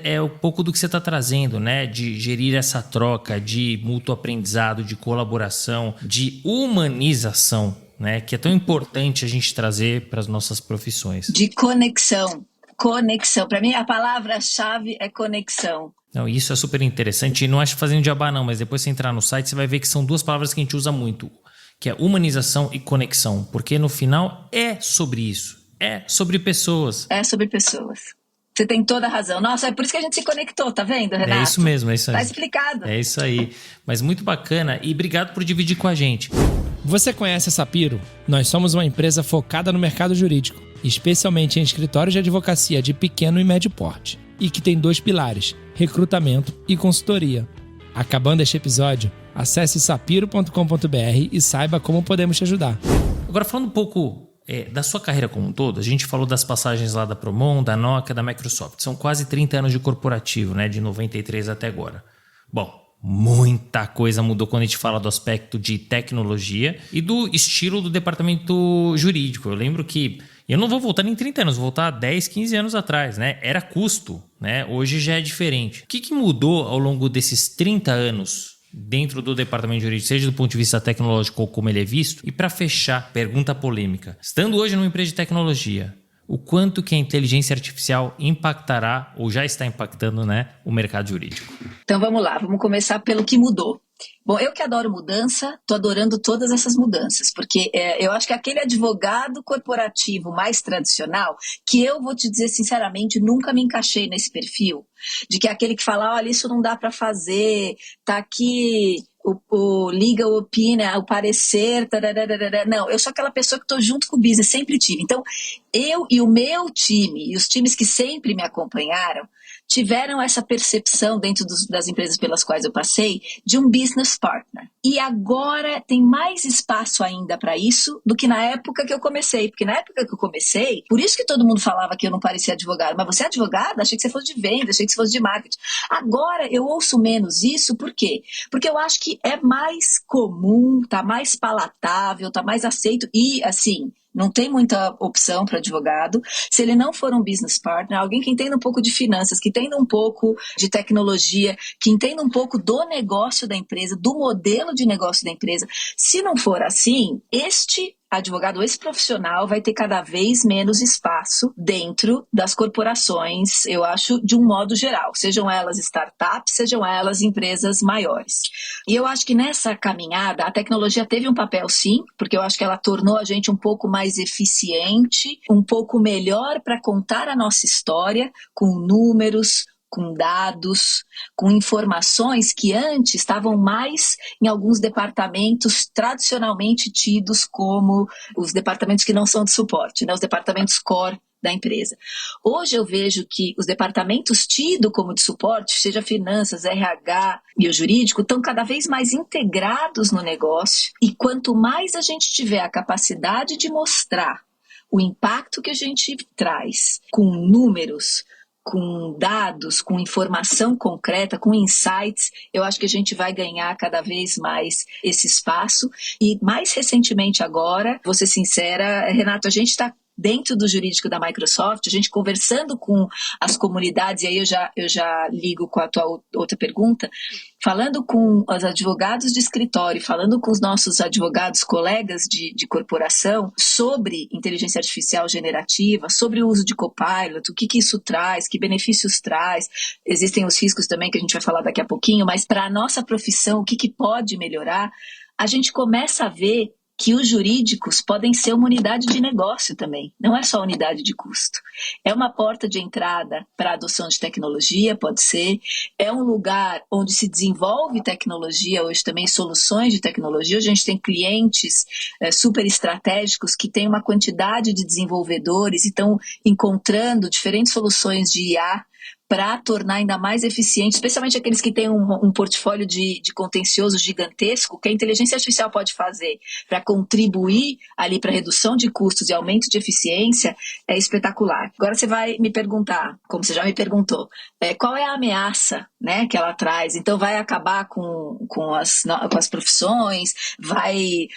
é um pouco do que você está trazendo, né? De gerir essa troca, de mútuo aprendizado, de colaboração, de humanização, né? Que é tão importante a gente trazer para as nossas profissões. De conexão. Conexão. Para mim, a palavra-chave é conexão. Não, isso é super interessante. E não acho fazendo jabá não, mas depois você entrar no site, você vai ver que são duas palavras que a gente usa muito, que é humanização e conexão. Porque no final é sobre isso. É sobre pessoas. É sobre pessoas. Você tem toda a razão. Nossa, é por isso que a gente se conectou, tá vendo, Renato? É isso mesmo, é isso aí. Tá explicado. É isso aí. Mas muito bacana e obrigado por dividir com a gente. Você conhece a Sapiro? Nós somos uma empresa focada no mercado jurídico, especialmente em escritórios de advocacia de pequeno e médio porte, e que tem 2 pilares, recrutamento e consultoria. Acabando este episódio, acesse sapiro.com.br e saiba como podemos te ajudar. Agora, falando um pouco da sua carreira como um todo, a gente falou das passagens lá da Promon, da Nokia, da Microsoft. São quase 30 anos de corporativo, né? De 93 até agora. Bom, muita coisa mudou quando a gente fala do aspecto de tecnologia e do estilo do departamento jurídico. Eu lembro que eu não vou voltar nem 30 anos, vou voltar 10, 15 anos atrás, né? Era custo, né? Hoje já é diferente. O que mudou ao longo desses 30 anos dentro do departamento jurídico, seja do ponto de vista tecnológico ou como ele é visto? E para fechar, pergunta polêmica. Estando hoje numa empresa de tecnologia, o quanto que a inteligência artificial impactará ou já está impactando, né, o mercado jurídico? Então vamos lá, vamos começar pelo que mudou. Bom, eu que adoro mudança, estou adorando todas essas mudanças, porque eu acho que aquele advogado corporativo mais tradicional, que eu vou te dizer sinceramente, nunca me encaixei nesse perfil, de que é aquele que fala, olha, isso não dá para fazer, tá aqui o legal opinion, o parecer, tararara. Não, eu sou aquela pessoa que estou junto com o business, sempre tive. Então, eu e o meu time, e os times que sempre me acompanharam, tiveram essa percepção dentro das empresas pelas quais eu passei de um business partner. E agora tem mais espaço ainda para isso do que na época que eu comecei. Porque na época que eu comecei, por isso que todo mundo falava que eu não parecia advogado. Mas você é advogada? Achei que você fosse de venda, achei que você fosse de marketing. Agora eu ouço menos isso, por quê? Porque eu acho que é mais comum, tá mais palatável, tá mais aceito e, assim, não tem muita opção para advogado. Se ele não for um business partner, alguém que entenda um pouco de finanças, que entenda um pouco de tecnologia, que entenda um pouco do negócio da empresa, do modelo de negócio da empresa. Se não for assim, este advogado, esse profissional vai ter cada vez menos espaço dentro das corporações, eu acho, de um modo geral, sejam elas startups, sejam elas empresas maiores. E eu acho que nessa caminhada a tecnologia teve um papel sim, porque eu acho que ela tornou a gente um pouco mais eficiente, um pouco melhor para contar a nossa história com números, com dados, com informações que antes estavam mais em alguns departamentos tradicionalmente tidos como os departamentos que não são de suporte, né? Os departamentos core da empresa. Hoje eu vejo que os departamentos tidos como de suporte, seja finanças, RH e o jurídico, estão cada vez mais integrados no negócio e quanto mais a gente tiver a capacidade de mostrar o impacto que a gente traz com números, com dados, com informação concreta, com insights, eu acho que a gente vai ganhar cada vez mais esse espaço. E mais recentemente agora, vou ser sincera, Renato, a gente está dentro do jurídico da Microsoft, a gente conversando com as comunidades, e aí eu já ligo com a tua outra pergunta, falando com os advogados de escritório, falando com os nossos advogados colegas de corporação sobre inteligência artificial generativa, sobre o uso de Copilot, o que isso traz, que benefícios traz, existem os riscos também que a gente vai falar daqui a pouquinho, mas para a nossa profissão, o que pode melhorar, a gente começa a ver que os jurídicos podem ser uma unidade de negócio também, não é só unidade de custo. É uma porta de entrada para a adoção de tecnologia, pode ser, é um lugar onde se desenvolve tecnologia, hoje também soluções de tecnologia, hoje a gente tem clientes super estratégicos que têm uma quantidade de desenvolvedores e estão encontrando diferentes soluções de IA para tornar ainda mais eficiente, especialmente aqueles que têm um portfólio de contencioso gigantesco, que a inteligência artificial pode fazer para contribuir ali para redução de custos e aumento de eficiência, é espetacular. Agora você vai me perguntar, como você já me perguntou, qual é a ameaça, né, que ela traz? Então vai acabar com as profissões,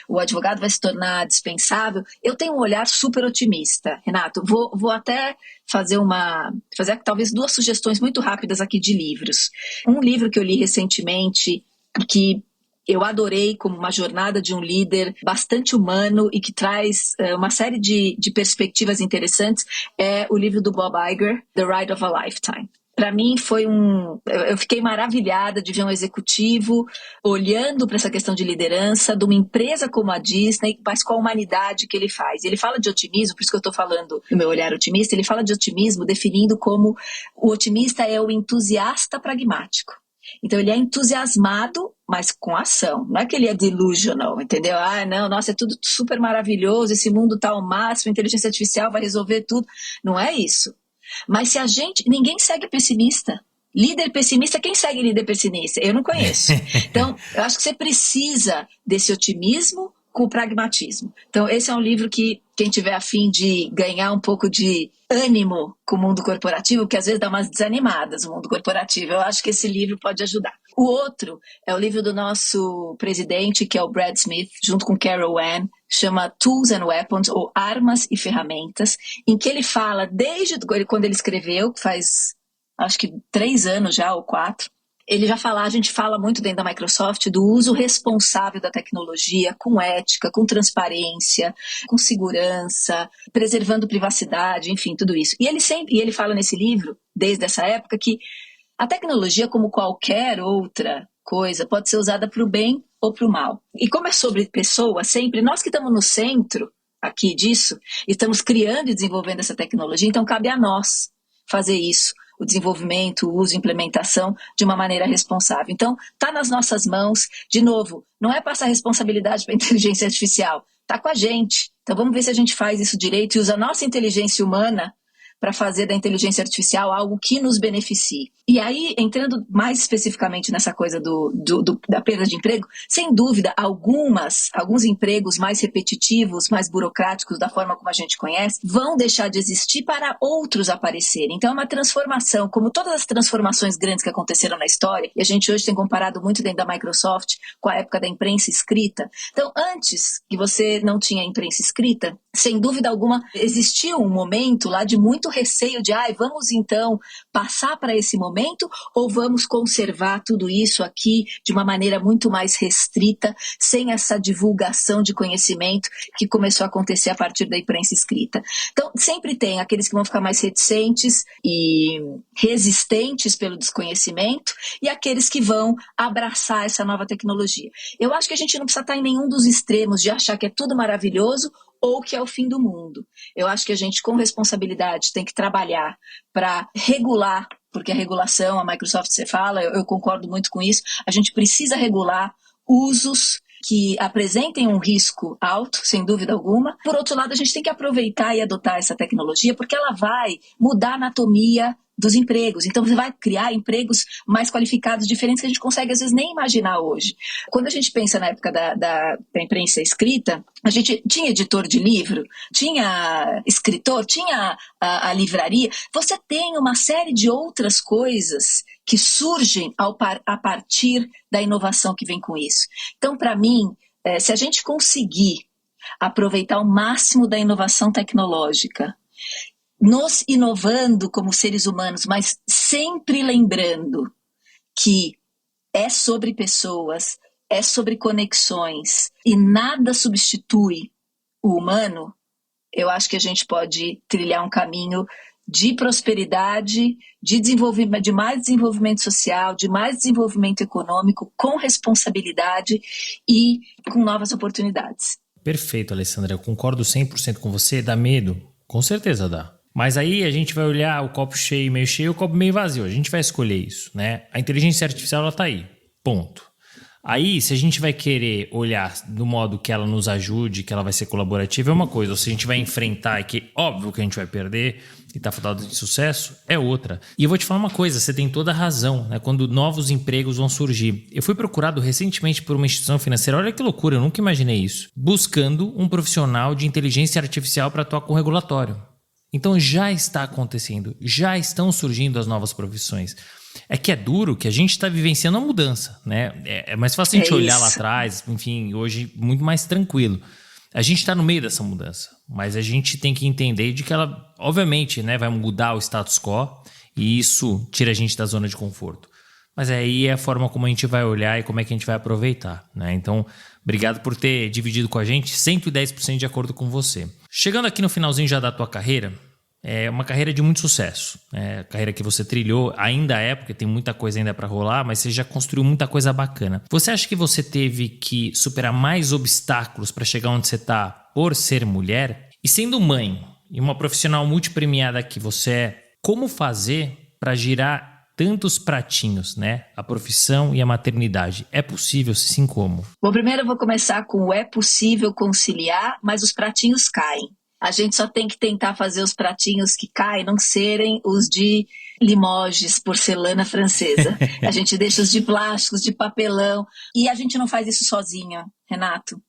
o advogado vai se tornar dispensável? Eu tenho um olhar super otimista, Renato. Vou até fazer talvez 2 sugestões muito rápidas aqui de livros. Um livro que eu li recentemente, que eu adorei como uma jornada de um líder bastante humano e que traz uma série de perspectivas interessantes, é o livro do Bob Iger, The Ride of a Lifetime. para mim foi eu fiquei maravilhada de ver um executivo olhando para essa questão de liderança de uma empresa como a Disney, mas com a humanidade que ele faz. Ele fala de otimismo, por isso que eu estou falando do meu olhar otimista, ele fala de otimismo definindo como o otimista é o entusiasta pragmático. Então ele é entusiasmado, mas com ação. Não é que ele é delusional, entendeu? Não, nossa, é tudo super maravilhoso, esse mundo está ao máximo, a inteligência artificial vai resolver tudo. Não é isso. Mas ninguém segue pessimista. Líder pessimista, quem segue líder pessimista? Eu não conheço. Então, eu acho que você precisa desse otimismo com o pragmatismo. Então, esse é um livro que quem tiver a fim de ganhar um pouco de ânimo com o mundo corporativo, que às vezes dá umas desanimadas no mundo corporativo, eu acho que esse livro pode ajudar. O outro é o livro do nosso presidente, que é o Brad Smith, junto com Carol Ann, chama Tools and Weapons, ou Armas e Ferramentas, em que ele fala, desde quando ele escreveu, que faz acho que 3 anos já, ou 4, ele já fala, a gente fala muito dentro da Microsoft do uso responsável da tecnologia, com ética, com transparência, com segurança, preservando privacidade, enfim, tudo isso. E ele fala nesse livro, desde essa época, que a tecnologia, como qualquer outra coisa, pode ser usada para o bem ou para o mal. E como é sobre pessoas, sempre, nós que estamos no centro aqui disso, estamos criando e desenvolvendo essa tecnologia, então cabe a nós fazer isso, o desenvolvimento, o uso e implementação de uma maneira responsável. Então, está nas nossas mãos, de novo, não é passar responsabilidade para a inteligência artificial, está com a gente. Então vamos ver se a gente faz isso direito e usa a nossa inteligência humana para fazer da inteligência artificial algo que nos beneficie. E aí, entrando mais especificamente nessa coisa da perda de emprego, sem dúvida, alguns empregos mais repetitivos, mais burocráticos, da forma como a gente conhece, vão deixar de existir para outros aparecerem. Então é uma transformação, como todas as transformações grandes que aconteceram na história, e a gente hoje tem comparado muito dentro da Microsoft com a época da imprensa escrita. Então, antes que você não tinha imprensa escrita, sem dúvida alguma, existia um momento lá de muito receio de, vamos então passar para esse momento ou vamos conservar tudo isso aqui de uma maneira muito mais restrita, sem essa divulgação de conhecimento que começou a acontecer a partir da imprensa escrita. Então, sempre tem aqueles que vão ficar mais reticentes e resistentes pelo desconhecimento e aqueles que vão abraçar essa nova tecnologia. Eu acho que a gente não precisa estar em nenhum dos extremos de achar que é tudo maravilhoso ou que é o fim do mundo. Eu acho que a gente, com responsabilidade, tem que trabalhar para regular, porque a regulação, a Microsoft você fala, eu concordo muito com isso, a gente precisa regular usos que apresentem um risco alto, sem dúvida alguma. Por outro lado, a gente tem que aproveitar e adotar essa tecnologia, porque ela vai mudar a anatomia dos empregos. Então, você vai criar empregos mais qualificados, diferentes, que a gente consegue, às vezes, nem imaginar hoje. Quando a gente pensa na época da imprensa escrita, a gente tinha editor de livro, tinha escritor, tinha a livraria. Você tem uma série de outras coisas que surgem a partir da inovação que vem com isso. Então, para mim, se a gente conseguir aproveitar o máximo da inovação tecnológica, nos inovando como seres humanos, mas sempre lembrando que é sobre pessoas, é sobre conexões e nada substitui o humano, eu acho que a gente pode trilhar um caminho de prosperidade, de desenvolvimento, de mais desenvolvimento social, de mais desenvolvimento econômico, com responsabilidade e com novas oportunidades. Perfeito, Alessandra. Eu concordo 100% com você. Dá medo? Com certeza dá. Mas aí a gente vai olhar o copo cheio, meio cheio, o copo meio vazio. A gente vai escolher isso, né? A inteligência artificial, ela tá aí. Ponto. Aí, se a gente vai querer olhar do modo que ela nos ajude, que ela vai ser colaborativa, é uma coisa. Ou se a gente vai enfrentar, que óbvio que a gente vai perder e tá fadado de sucesso, é outra. E eu vou te falar uma coisa, você tem toda a razão, né? Quando novos empregos vão surgir. Eu fui procurado recentemente por uma instituição financeira, olha que loucura, eu nunca imaginei isso. Buscando um profissional de inteligência artificial para atuar com regulatório. Então já está acontecendo, já estão surgindo as novas profissões. É que é duro que a gente está vivenciando a mudança, né? É mais fácil a gente olhar lá atrás, enfim, hoje muito mais tranquilo. A gente está no meio dessa mudança, mas a gente tem que entender de que ela, obviamente, né, vai mudar o status quo e isso tira a gente da zona de conforto. Mas aí é a forma como a gente vai olhar e como é que a gente vai aproveitar, né? Então, obrigado por ter dividido com a gente, 110% de acordo com você. Chegando aqui no finalzinho já da tua carreira, é uma carreira de muito sucesso. A carreira que você trilhou ainda porque tem muita coisa ainda para rolar, mas você já construiu muita coisa bacana. Você acha que você teve que superar mais obstáculos para chegar onde você está por ser mulher? E sendo mãe e uma profissional multipremiada que você é, como fazer para girar tantos pratinhos, né? A profissão e a maternidade. É possível? Se sim, como? Bom, primeiro eu vou começar com é possível conciliar, mas os pratinhos caem. A gente só tem que tentar fazer os pratinhos que caem não serem os de Limoges, porcelana francesa. A gente deixa os de plásticos, de papelão. E a gente não faz isso sozinha, Renato.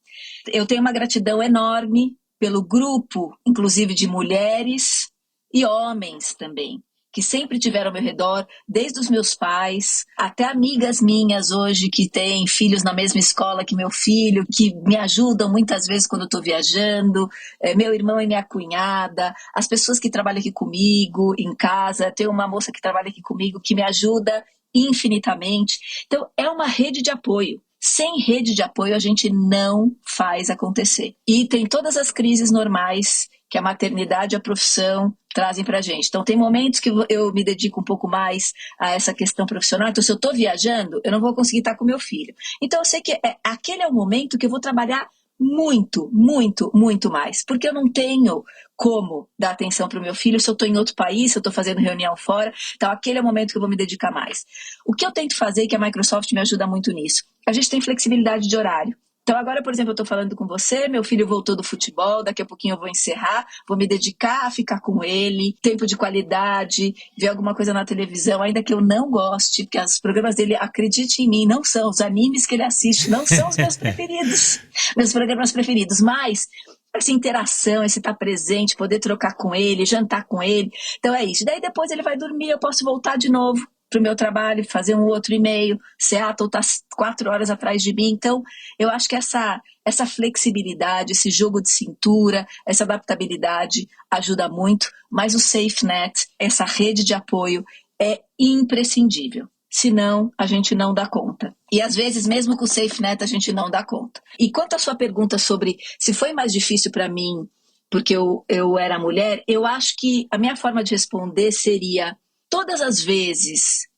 Eu tenho uma gratidão enorme pelo grupo, inclusive de mulheres e homens também, que sempre tiveram ao meu redor, desde os meus pais, até amigas minhas hoje que têm filhos na mesma escola que meu filho, que me ajudam muitas vezes quando eu estou viajando, meu irmão e minha cunhada, as pessoas que trabalham aqui comigo em casa, tem uma moça que trabalha aqui comigo que me ajuda infinitamente. Então, é uma rede de apoio. Sem rede de apoio, a gente não faz acontecer. E tem todas as crises normais que a maternidade e a profissão trazem pra gente. Então, tem momentos que eu me dedico um pouco mais a essa questão profissional. Então, se eu estou viajando, eu não vou conseguir estar com meu filho. Então, eu sei que aquele é o momento que eu vou trabalhar muito, muito, muito mais. Porque eu não tenho como dar atenção para o meu filho se eu estou em outro país, se eu estou fazendo reunião fora. Então, aquele é o momento que eu vou me dedicar mais. O que eu tento fazer, que a Microsoft me ajuda muito nisso, a gente tem flexibilidade de horário. Então agora, por exemplo, eu estou falando com você, meu filho voltou do futebol, daqui a pouquinho eu vou encerrar, vou me dedicar a ficar com ele, tempo de qualidade, ver alguma coisa na televisão, ainda que eu não goste, porque os programas dele, acredite em mim, não são, os animes que ele assiste não são os meus preferidos, meus programas preferidos, mas essa interação, esse estar presente, poder trocar com ele, jantar com ele, então é isso. Daí depois ele vai dormir, eu posso voltar de novo para o meu trabalho, fazer um outro e-mail, Seattle está 4 horas atrás de mim. Então, eu acho que essa flexibilidade, esse jogo de cintura, essa adaptabilidade ajuda muito, mas o Safe Net, essa rede de apoio, é imprescindível. Senão, a gente não dá conta. E às vezes, mesmo com o Safe Net, a gente não dá conta. E quanto à sua pergunta sobre se foi mais difícil para mim, porque eu era mulher, eu acho que a minha forma de responder seria: todas as vezes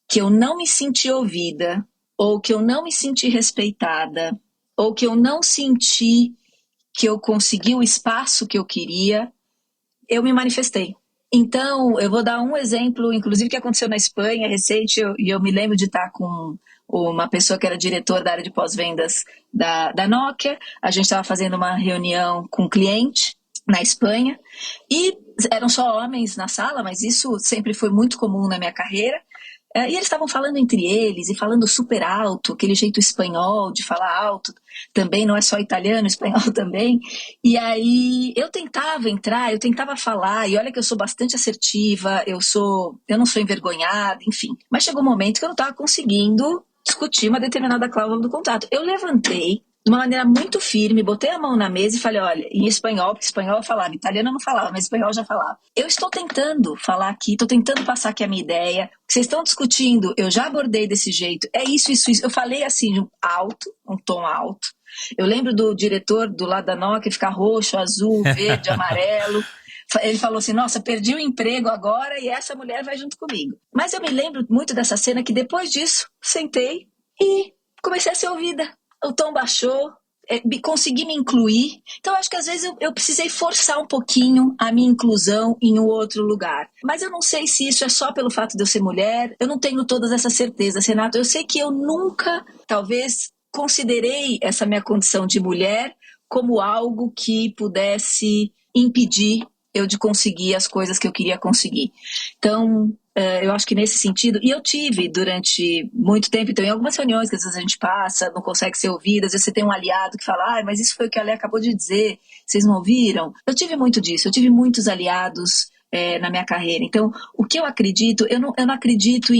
que eu não me senti ouvida, ou que eu não me senti respeitada, ou que eu não senti que eu consegui o espaço que eu queria, eu me manifestei. Então, eu vou dar um exemplo, inclusive, que aconteceu na Espanha, recente, e eu me lembro de estar com uma pessoa que era diretora da área de pós-vendas da Nokia. A gente estava fazendo uma reunião com um cliente na Espanha, e eram só homens na sala, mas isso sempre foi muito comum na minha carreira. E eles estavam falando entre eles e falando super alto, aquele jeito espanhol de falar alto, também não é só italiano, espanhol também. E aí eu tentava entrar, eu tentava falar, e olha que eu sou bastante assertiva, eu não sou envergonhada, enfim. Mas chegou um momento que eu não estava conseguindo discutir uma determinada cláusula do contrato. Eu levantei de uma maneira muito firme, botei a mão na mesa e falei: olha, em espanhol, porque espanhol eu falava, italiano eu não falava, mas espanhol eu já falava. Eu estou tentando falar aqui, estou tentando passar aqui a minha ideia, o que vocês estão discutindo, eu já abordei desse jeito, é isso, isso, isso. Eu falei assim, alto, um tom alto. Eu lembro do diretor do lado da Nokia ficar roxo, azul, verde, amarelo. Ele falou assim: nossa, perdi o emprego agora e essa mulher vai junto comigo. Mas eu me lembro muito dessa cena que depois disso, sentei e comecei a ser ouvida. O tom baixou, consegui me incluir. Então, acho que às vezes eu precisei forçar um pouquinho a minha inclusão em um outro lugar. Mas eu não sei se isso é só pelo fato de eu ser mulher. Eu não tenho todas essas certezas, Renato. Eu sei que eu nunca, talvez, considerei essa minha condição de mulher como algo que pudesse impedir eu de conseguir as coisas que eu queria conseguir. Então, eu acho que nesse sentido, e eu tive durante muito tempo, então em algumas reuniões que às vezes a gente passa, não consegue ser ouvida, às vezes você tem um aliado que fala: mas isso foi o que a Lê acabou de dizer, vocês não ouviram? Eu tive muito disso, eu tive muitos aliados na minha carreira. Então, o que eu acredito, eu não acredito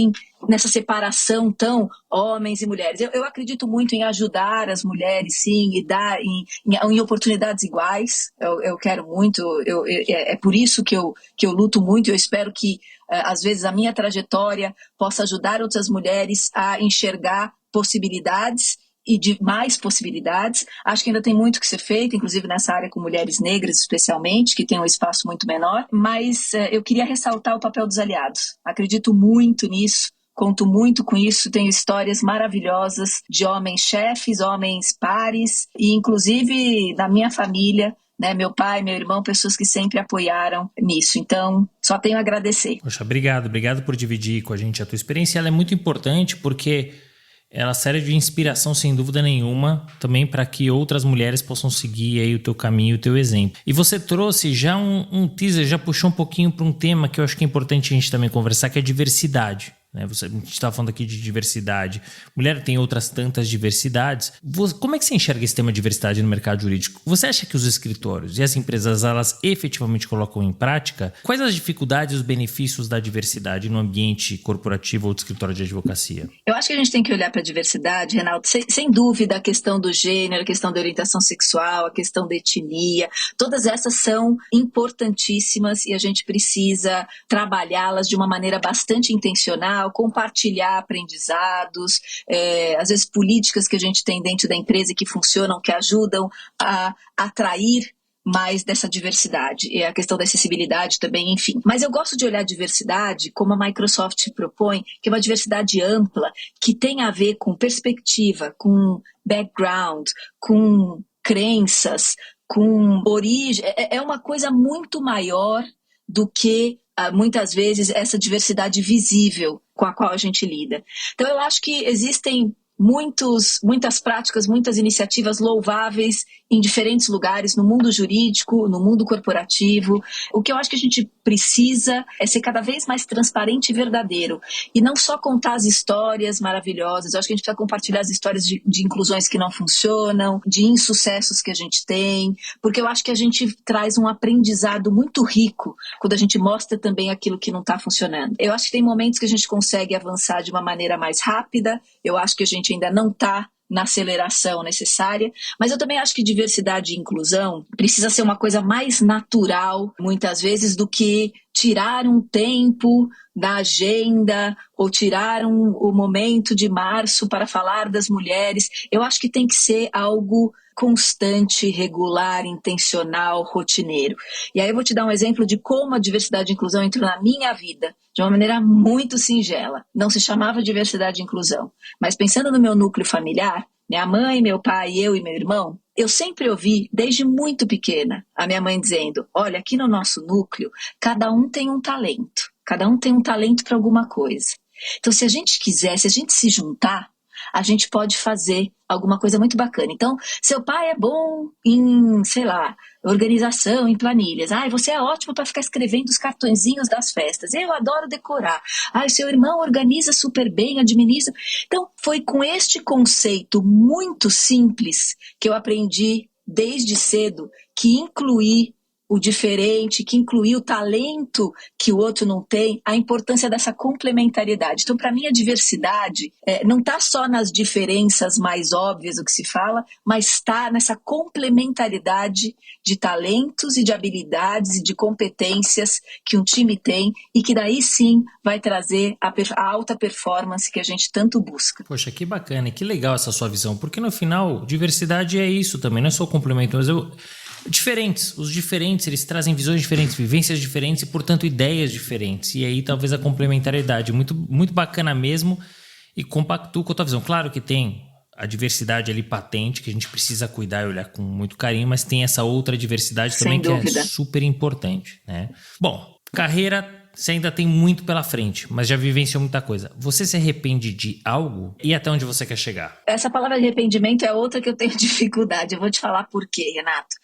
nessa separação tão homens e mulheres. Eu acredito muito em ajudar as mulheres, sim, e dar em oportunidades iguais. Eu quero muito, é por isso que eu luto muito. Eu espero que, às vezes, a minha trajetória possa ajudar outras mulheres a enxergar possibilidades e de mais possibilidades. Acho que ainda tem muito que ser feito, inclusive nessa área com mulheres negras especialmente, que tem um espaço muito menor, mas eu queria ressaltar o papel dos aliados. Acredito muito nisso, conto muito com isso, tenho histórias maravilhosas de homens chefes, homens pares, e inclusive na minha família, né, meu pai, meu irmão, pessoas que sempre apoiaram nisso. Então, só tenho a agradecer. Poxa, obrigado por dividir com a gente a tua experiência. Ela é muito importante porque ela serve de inspiração, sem dúvida nenhuma, também para que outras mulheres possam seguir aí o teu caminho, o teu exemplo. E você trouxe já um teaser, já puxou um pouquinho para um tema que eu acho que é importante a gente também conversar, que é a diversidade. A gente está falando aqui de diversidade. Mulher tem outras tantas diversidades. Como é que você enxerga esse tema de diversidade no mercado jurídico? Você acha que os escritórios e as empresas, elas efetivamente colocam em prática? Quais as dificuldades e os benefícios da diversidade no ambiente corporativo ou de escritório de advocacia? Eu acho que a gente tem que olhar para a diversidade, Renato, sem dúvida, a questão do gênero, a questão da orientação sexual, a questão da etnia, todas essas são importantíssimas e a gente precisa trabalhá-las de uma maneira bastante intencional, compartilhar aprendizados, às vezes políticas que a gente tem dentro da empresa que funcionam, que ajudam a atrair mais dessa diversidade, e a questão da acessibilidade também, enfim. Mas eu gosto de olhar a diversidade como a Microsoft propõe, que é uma diversidade ampla, que tem a ver com perspectiva, com background, com crenças, com origem. É uma coisa muito maior do que muitas vezes essa diversidade visível com a qual a gente lida. Então eu acho que existem muitas práticas, muitas iniciativas louváveis em diferentes lugares, no mundo jurídico, no mundo corporativo. O que eu acho que a gente precisa é ser cada vez mais transparente e verdadeiro. E não só contar as histórias maravilhosas. Eu acho que a gente precisa compartilhar as histórias de inclusões que não funcionam, de insucessos que a gente tem, porque eu acho que a gente traz um aprendizado muito rico quando a gente mostra também aquilo que não está funcionando. Eu acho que tem momentos que a gente consegue avançar de uma maneira mais rápida. Eu acho que a gente ainda não está na aceleração necessária, mas eu também acho que diversidade e inclusão precisa ser uma coisa mais natural, muitas vezes, do que tirar um tempo da agenda ou tirar o momento de março para falar das mulheres. Eu acho que tem que ser algo constante, regular, intencional, rotineiro. E aí eu vou te dar um exemplo de como a diversidade e inclusão entrou na minha vida, de uma maneira muito singela. Não se chamava diversidade e inclusão, mas pensando no meu núcleo familiar, minha mãe, meu pai, eu e meu irmão, eu sempre ouvi, desde muito pequena, a minha mãe dizendo, olha, aqui no nosso núcleo, cada um tem um talento para alguma coisa. Então, se a gente quiser, se a gente se juntar, a gente pode fazer alguma coisa muito bacana. Então, seu pai é bom em, organização, em planilhas. Você é ótimo para ficar escrevendo os cartõezinhos das festas. Eu adoro decorar. Seu irmão organiza super bem, administra. Então, foi com este conceito muito simples que eu aprendi desde cedo que incluir o diferente, que incluir o talento que o outro não tem, a importância dessa complementariedade. Então, para mim, a diversidade não está só nas diferenças mais óbvias do que se fala, mas está nessa complementaridade de talentos e de habilidades e de competências que um time tem e que daí sim vai trazer a alta performance que a gente tanto busca. Poxa, que bacana, que legal essa sua visão, porque no final, diversidade é isso também, não é só complemento, mas os diferentes, eles trazem visões diferentes, vivências diferentes e, portanto, ideias diferentes. E aí, talvez a complementariedade, muito, muito bacana mesmo, e compactua com a tua visão. Claro que tem a diversidade ali patente, que a gente precisa cuidar e olhar com muito carinho, mas tem essa outra diversidade também que é super importante, né? Bom, carreira, você ainda tem muito pela frente, mas já vivenciou muita coisa. Você se arrepende de algo? E até onde você quer chegar? Essa palavra arrependimento é outra que eu tenho dificuldade. Eu vou te falar por quê, Renato.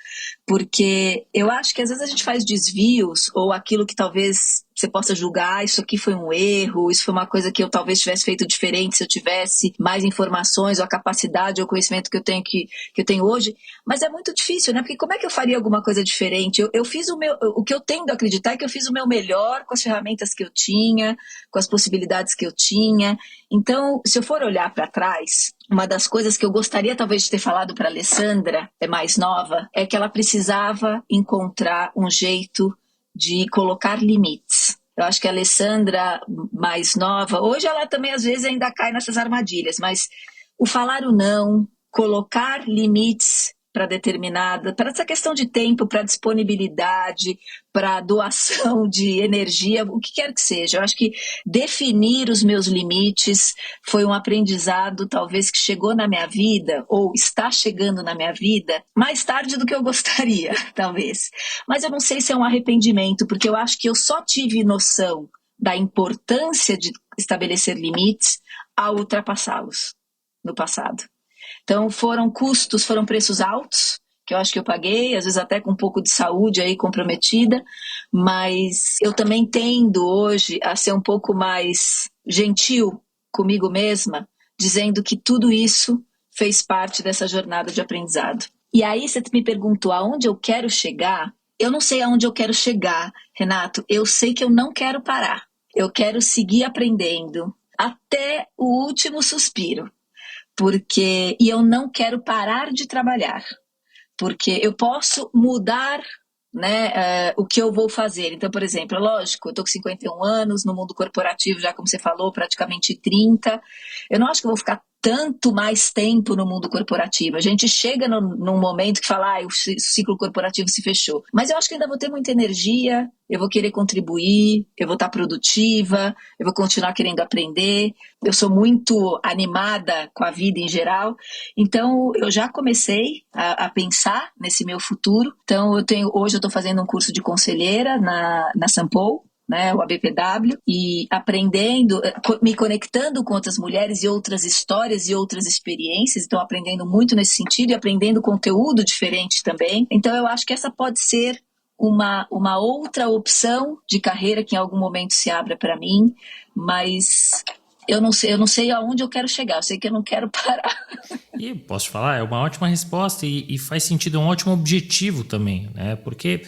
Porque eu acho que às vezes a gente faz desvios ou aquilo que talvez você possa julgar, isso aqui foi um erro, isso foi uma coisa que eu talvez tivesse feito diferente se eu tivesse mais informações ou a capacidade ou o conhecimento que eu tenho hoje. Mas é muito difícil, né? Porque como é que eu faria alguma coisa diferente? Eu fiz o que eu tendo a acreditar é que eu fiz o meu melhor com as ferramentas que eu tinha, com as possibilidades que eu tinha. Então, se eu for olhar para trás, uma das coisas que eu gostaria talvez de ter falado para a Alessandra, mais nova, é que ela precisava encontrar um jeito de colocar limites. Eu acho que a Alessandra, mais nova, hoje ela também às vezes ainda cai nessas armadilhas, mas o falar o não, colocar limites para essa questão de tempo, para disponibilidade, para doação de energia, o que quer que seja. Eu acho que definir os meus limites foi um aprendizado talvez que chegou na minha vida, ou está chegando na minha vida, mais tarde do que eu gostaria, talvez. Mas eu não sei se é um arrependimento, porque eu acho que eu só tive noção da importância de estabelecer limites ao ultrapassá-los no passado. Então foram preços altos, que eu acho que eu paguei, às vezes até com um pouco de saúde aí comprometida, mas eu também tendo hoje a ser um pouco mais gentil comigo mesma, dizendo que tudo isso fez parte dessa jornada de aprendizado. E aí você me perguntou aonde eu quero chegar. Eu não sei aonde eu quero chegar, Renato, eu sei que eu não quero parar. Eu quero seguir aprendendo até o último suspiro. E eu não quero parar de trabalhar, porque eu posso mudar, né, o que eu vou fazer. Então, por exemplo, lógico, eu estou com 51 anos, no mundo corporativo, já como você falou, praticamente 30. Eu não acho que eu vou ficar tanto mais tempo no mundo corporativo. A gente chega num momento que fala, o ciclo corporativo se fechou. Mas eu acho que ainda vou ter muita energia, eu vou querer contribuir, eu vou estar produtiva, eu vou continuar querendo aprender. Eu sou muito animada com a vida em geral. Então, eu já comecei a pensar nesse meu futuro. Então, hoje eu estou fazendo um curso de conselheira na Sampo, né, o ABPW, e aprendendo, me conectando com outras mulheres e outras histórias e outras experiências, então aprendendo muito nesse sentido e aprendendo conteúdo diferente também. Então eu acho que essa pode ser uma outra opção de carreira que em algum momento se abra para mim, mas eu não sei aonde eu quero chegar, eu sei que eu não quero parar. E posso te falar, é uma ótima resposta e faz sentido, é um ótimo objetivo também, né, porque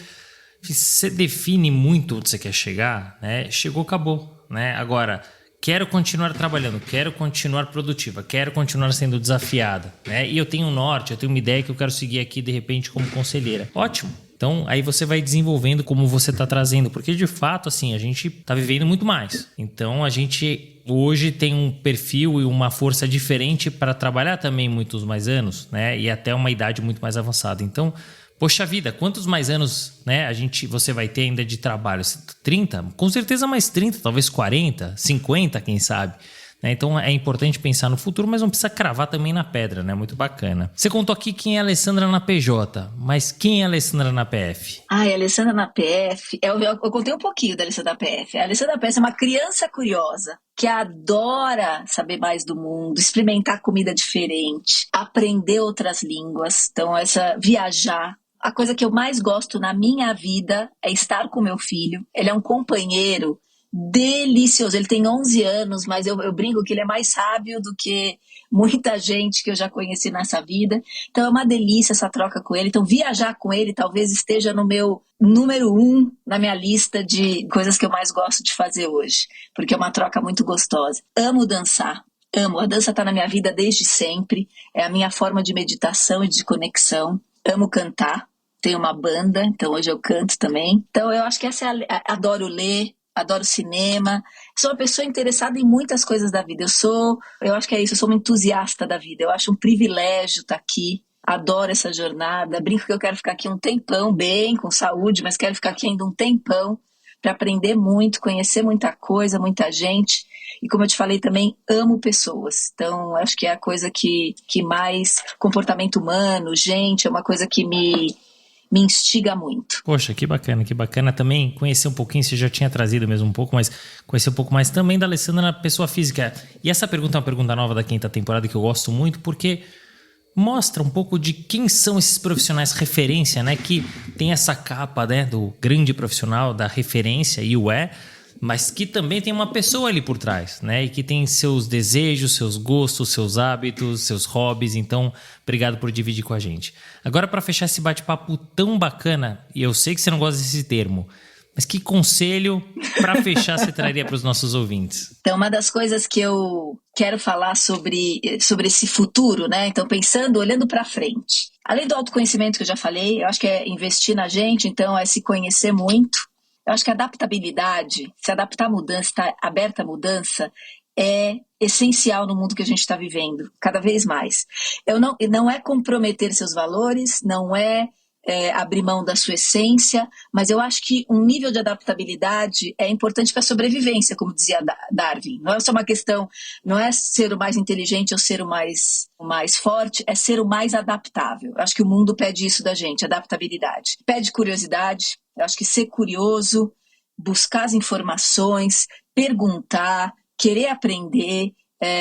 você define muito onde você quer chegar, né? Chegou, acabou, né? Agora, quero continuar trabalhando, quero continuar produtiva, quero continuar sendo desafiada, né? E eu tenho um norte, eu tenho uma ideia que eu quero seguir aqui, de repente, como conselheira. Ótimo! Então, aí você vai desenvolvendo como você está trazendo, porque de fato, assim, a gente está vivendo muito mais. Então, a gente hoje tem um perfil e uma força diferente para trabalhar também muitos mais anos, né? E até uma idade muito mais avançada. Então, poxa vida, quantos mais anos, né, você vai ter ainda de trabalho? 30? Com certeza mais 30, talvez 40, 50, quem sabe. Então é importante pensar no futuro, mas não precisa cravar também na pedra, né? Muito bacana. Você contou aqui quem é a Alessandra na PJ, mas quem é a Alessandra na PF? A Alessandra na PF, eu contei um pouquinho da Alessandra na PF. A Alessandra na PF é uma criança curiosa, que adora saber mais do mundo, experimentar comida diferente, aprender outras línguas, então viajar. A coisa que eu mais gosto na minha vida é estar com meu filho. Ele é um companheiro delicioso. Ele tem 11 anos, mas eu brinco que ele é mais sábio do que muita gente que eu já conheci nessa vida. Então é uma delícia essa troca com ele. Então viajar com ele talvez esteja no meu número 1 na minha lista de coisas que eu mais gosto de fazer hoje, porque é uma troca muito gostosa. Amo dançar. Amo. A dança está na minha vida desde sempre. É a minha forma de meditação e de conexão. Amo cantar. Tenho uma banda, então hoje eu canto também. Então eu acho que adoro ler, adoro cinema. Sou uma pessoa interessada em muitas coisas da vida. Eu acho que é isso, eu sou uma entusiasta da vida. Eu acho um privilégio estar aqui. Adoro essa jornada. Brinco que eu quero ficar aqui um tempão, bem, com saúde, mas quero ficar aqui ainda um tempão para aprender muito, conhecer muita coisa, muita gente. E como eu te falei também, amo pessoas. Então, acho que é a coisa que mais... Comportamento humano, gente, é uma coisa que me instiga muito. Poxa, que bacana também conhecer um pouquinho, você já tinha trazido mesmo um pouco, mas conhecer um pouco mais também da Alessandra na pessoa física. E essa pergunta é uma pergunta nova da 5ª temporada que eu gosto muito, porque mostra um pouco de quem são esses profissionais referência, né? Que tem essa capa, né, do grande profissional, da referência, e mas que também tem uma pessoa ali por trás, né? E que tem seus desejos, seus gostos, seus hábitos, seus hobbies. Então, obrigado por dividir com a gente. Agora, para fechar esse bate-papo tão bacana, e eu sei que você não gosta desse termo, mas que conselho para fechar você traria para os nossos ouvintes? Então, uma das coisas que eu quero falar sobre esse futuro, né? Então, olhando para frente. Além do autoconhecimento que eu já falei, eu acho que é investir na gente, então é se conhecer muito. Eu acho que a adaptabilidade, se adaptar à mudança, estar aberta à mudança, é essencial no mundo que a gente está vivendo, cada vez mais. Não é comprometer seus valores, não é abrir mão da sua essência, mas eu acho que um nível de adaptabilidade é importante para a sobrevivência, como dizia Darwin. Não é só uma questão, não é ser o mais inteligente ou ser o mais forte, é ser o mais adaptável. Eu acho que o mundo pede isso da gente, adaptabilidade. Pede curiosidade, eu acho que ser curioso, buscar as informações, perguntar, querer aprender,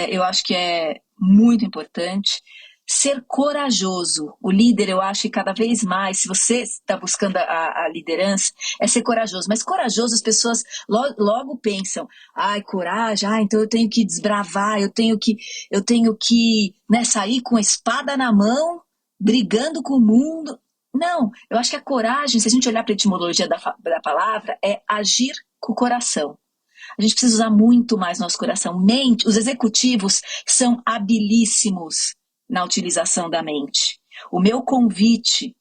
eu acho que é muito importante. Ser corajoso. O líder, eu acho que cada vez mais, se você está buscando a liderança, é ser corajoso. Mas corajoso, as pessoas logo pensam, coragem, então eu tenho que desbravar, eu tenho que sair com a espada na mão, brigando com o mundo. Não, eu acho que a coragem, se a gente olhar para a etimologia da palavra, é agir com o coração. A gente precisa usar muito mais nosso coração. Mente, os executivos são habilíssimos na utilização da mente. O meu convite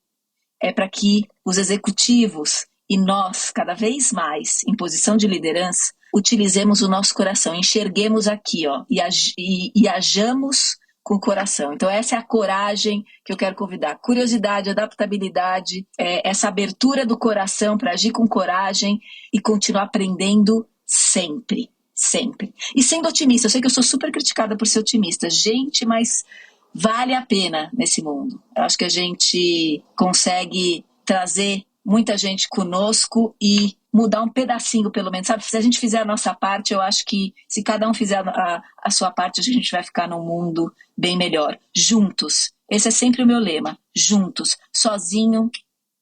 é para que os executivos e nós, cada vez mais, em posição de liderança, utilizemos o nosso coração, enxerguemos aqui, e hajamos com o coração. Então essa é a coragem que eu quero convidar. Curiosidade, adaptabilidade, essa abertura do coração para agir com coragem e continuar aprendendo sempre, sempre. E sendo otimista, eu sei que eu sou super criticada por ser otimista. Gente, mas vale a pena nesse mundo. Eu acho que a gente consegue trazer muita gente conosco e mudar um pedacinho, pelo menos, sabe? Se a gente fizer a nossa parte, eu acho que se cada um fizer a sua parte, a gente vai ficar num mundo bem melhor. Juntos. Esse é sempre o meu lema. Juntos. Sozinho,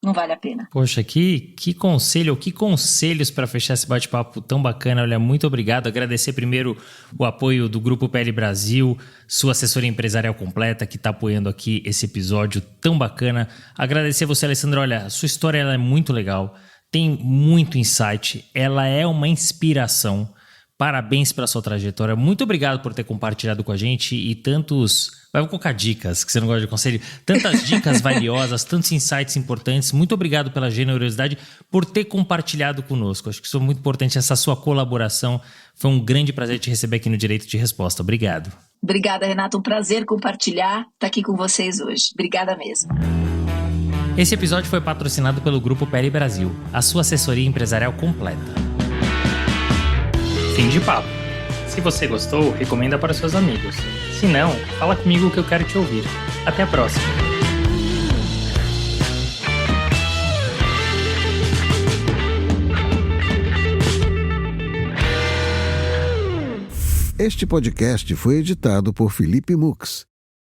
não vale a pena. Poxa, que conselho, que conselhos para fechar esse bate-papo tão bacana. Olha, muito obrigado. Agradecer primeiro o apoio do Grupo PL Brasil, sua assessoria empresarial completa que está apoiando aqui esse episódio tão bacana. Agradecer você, Alessandra. Olha, sua história ela é muito legal, tem muito insight, ela é uma inspiração. Parabéns pela sua trajetória. Muito obrigado por ter compartilhado com a gente e tantos... Vai colocar dicas, que você não gosta de conselho. Tantas dicas valiosas, tantos insights importantes. Muito obrigado pela generosidade, por ter compartilhado conosco. Acho que isso é muito importante, essa sua colaboração. Foi um grande prazer te receber aqui no Direito de Resposta. Obrigado. Obrigada, Renato. Um prazer compartilhar, estar aqui com vocês hoje. Obrigada mesmo. Esse episódio foi patrocinado pelo Grupo PL Brasil, a sua assessoria empresarial completa. Fim de papo. Se você gostou, recomenda para seus amigos. Se não, fala comigo que eu quero te ouvir. Até a próxima. Este podcast foi editado por Felipe Mux.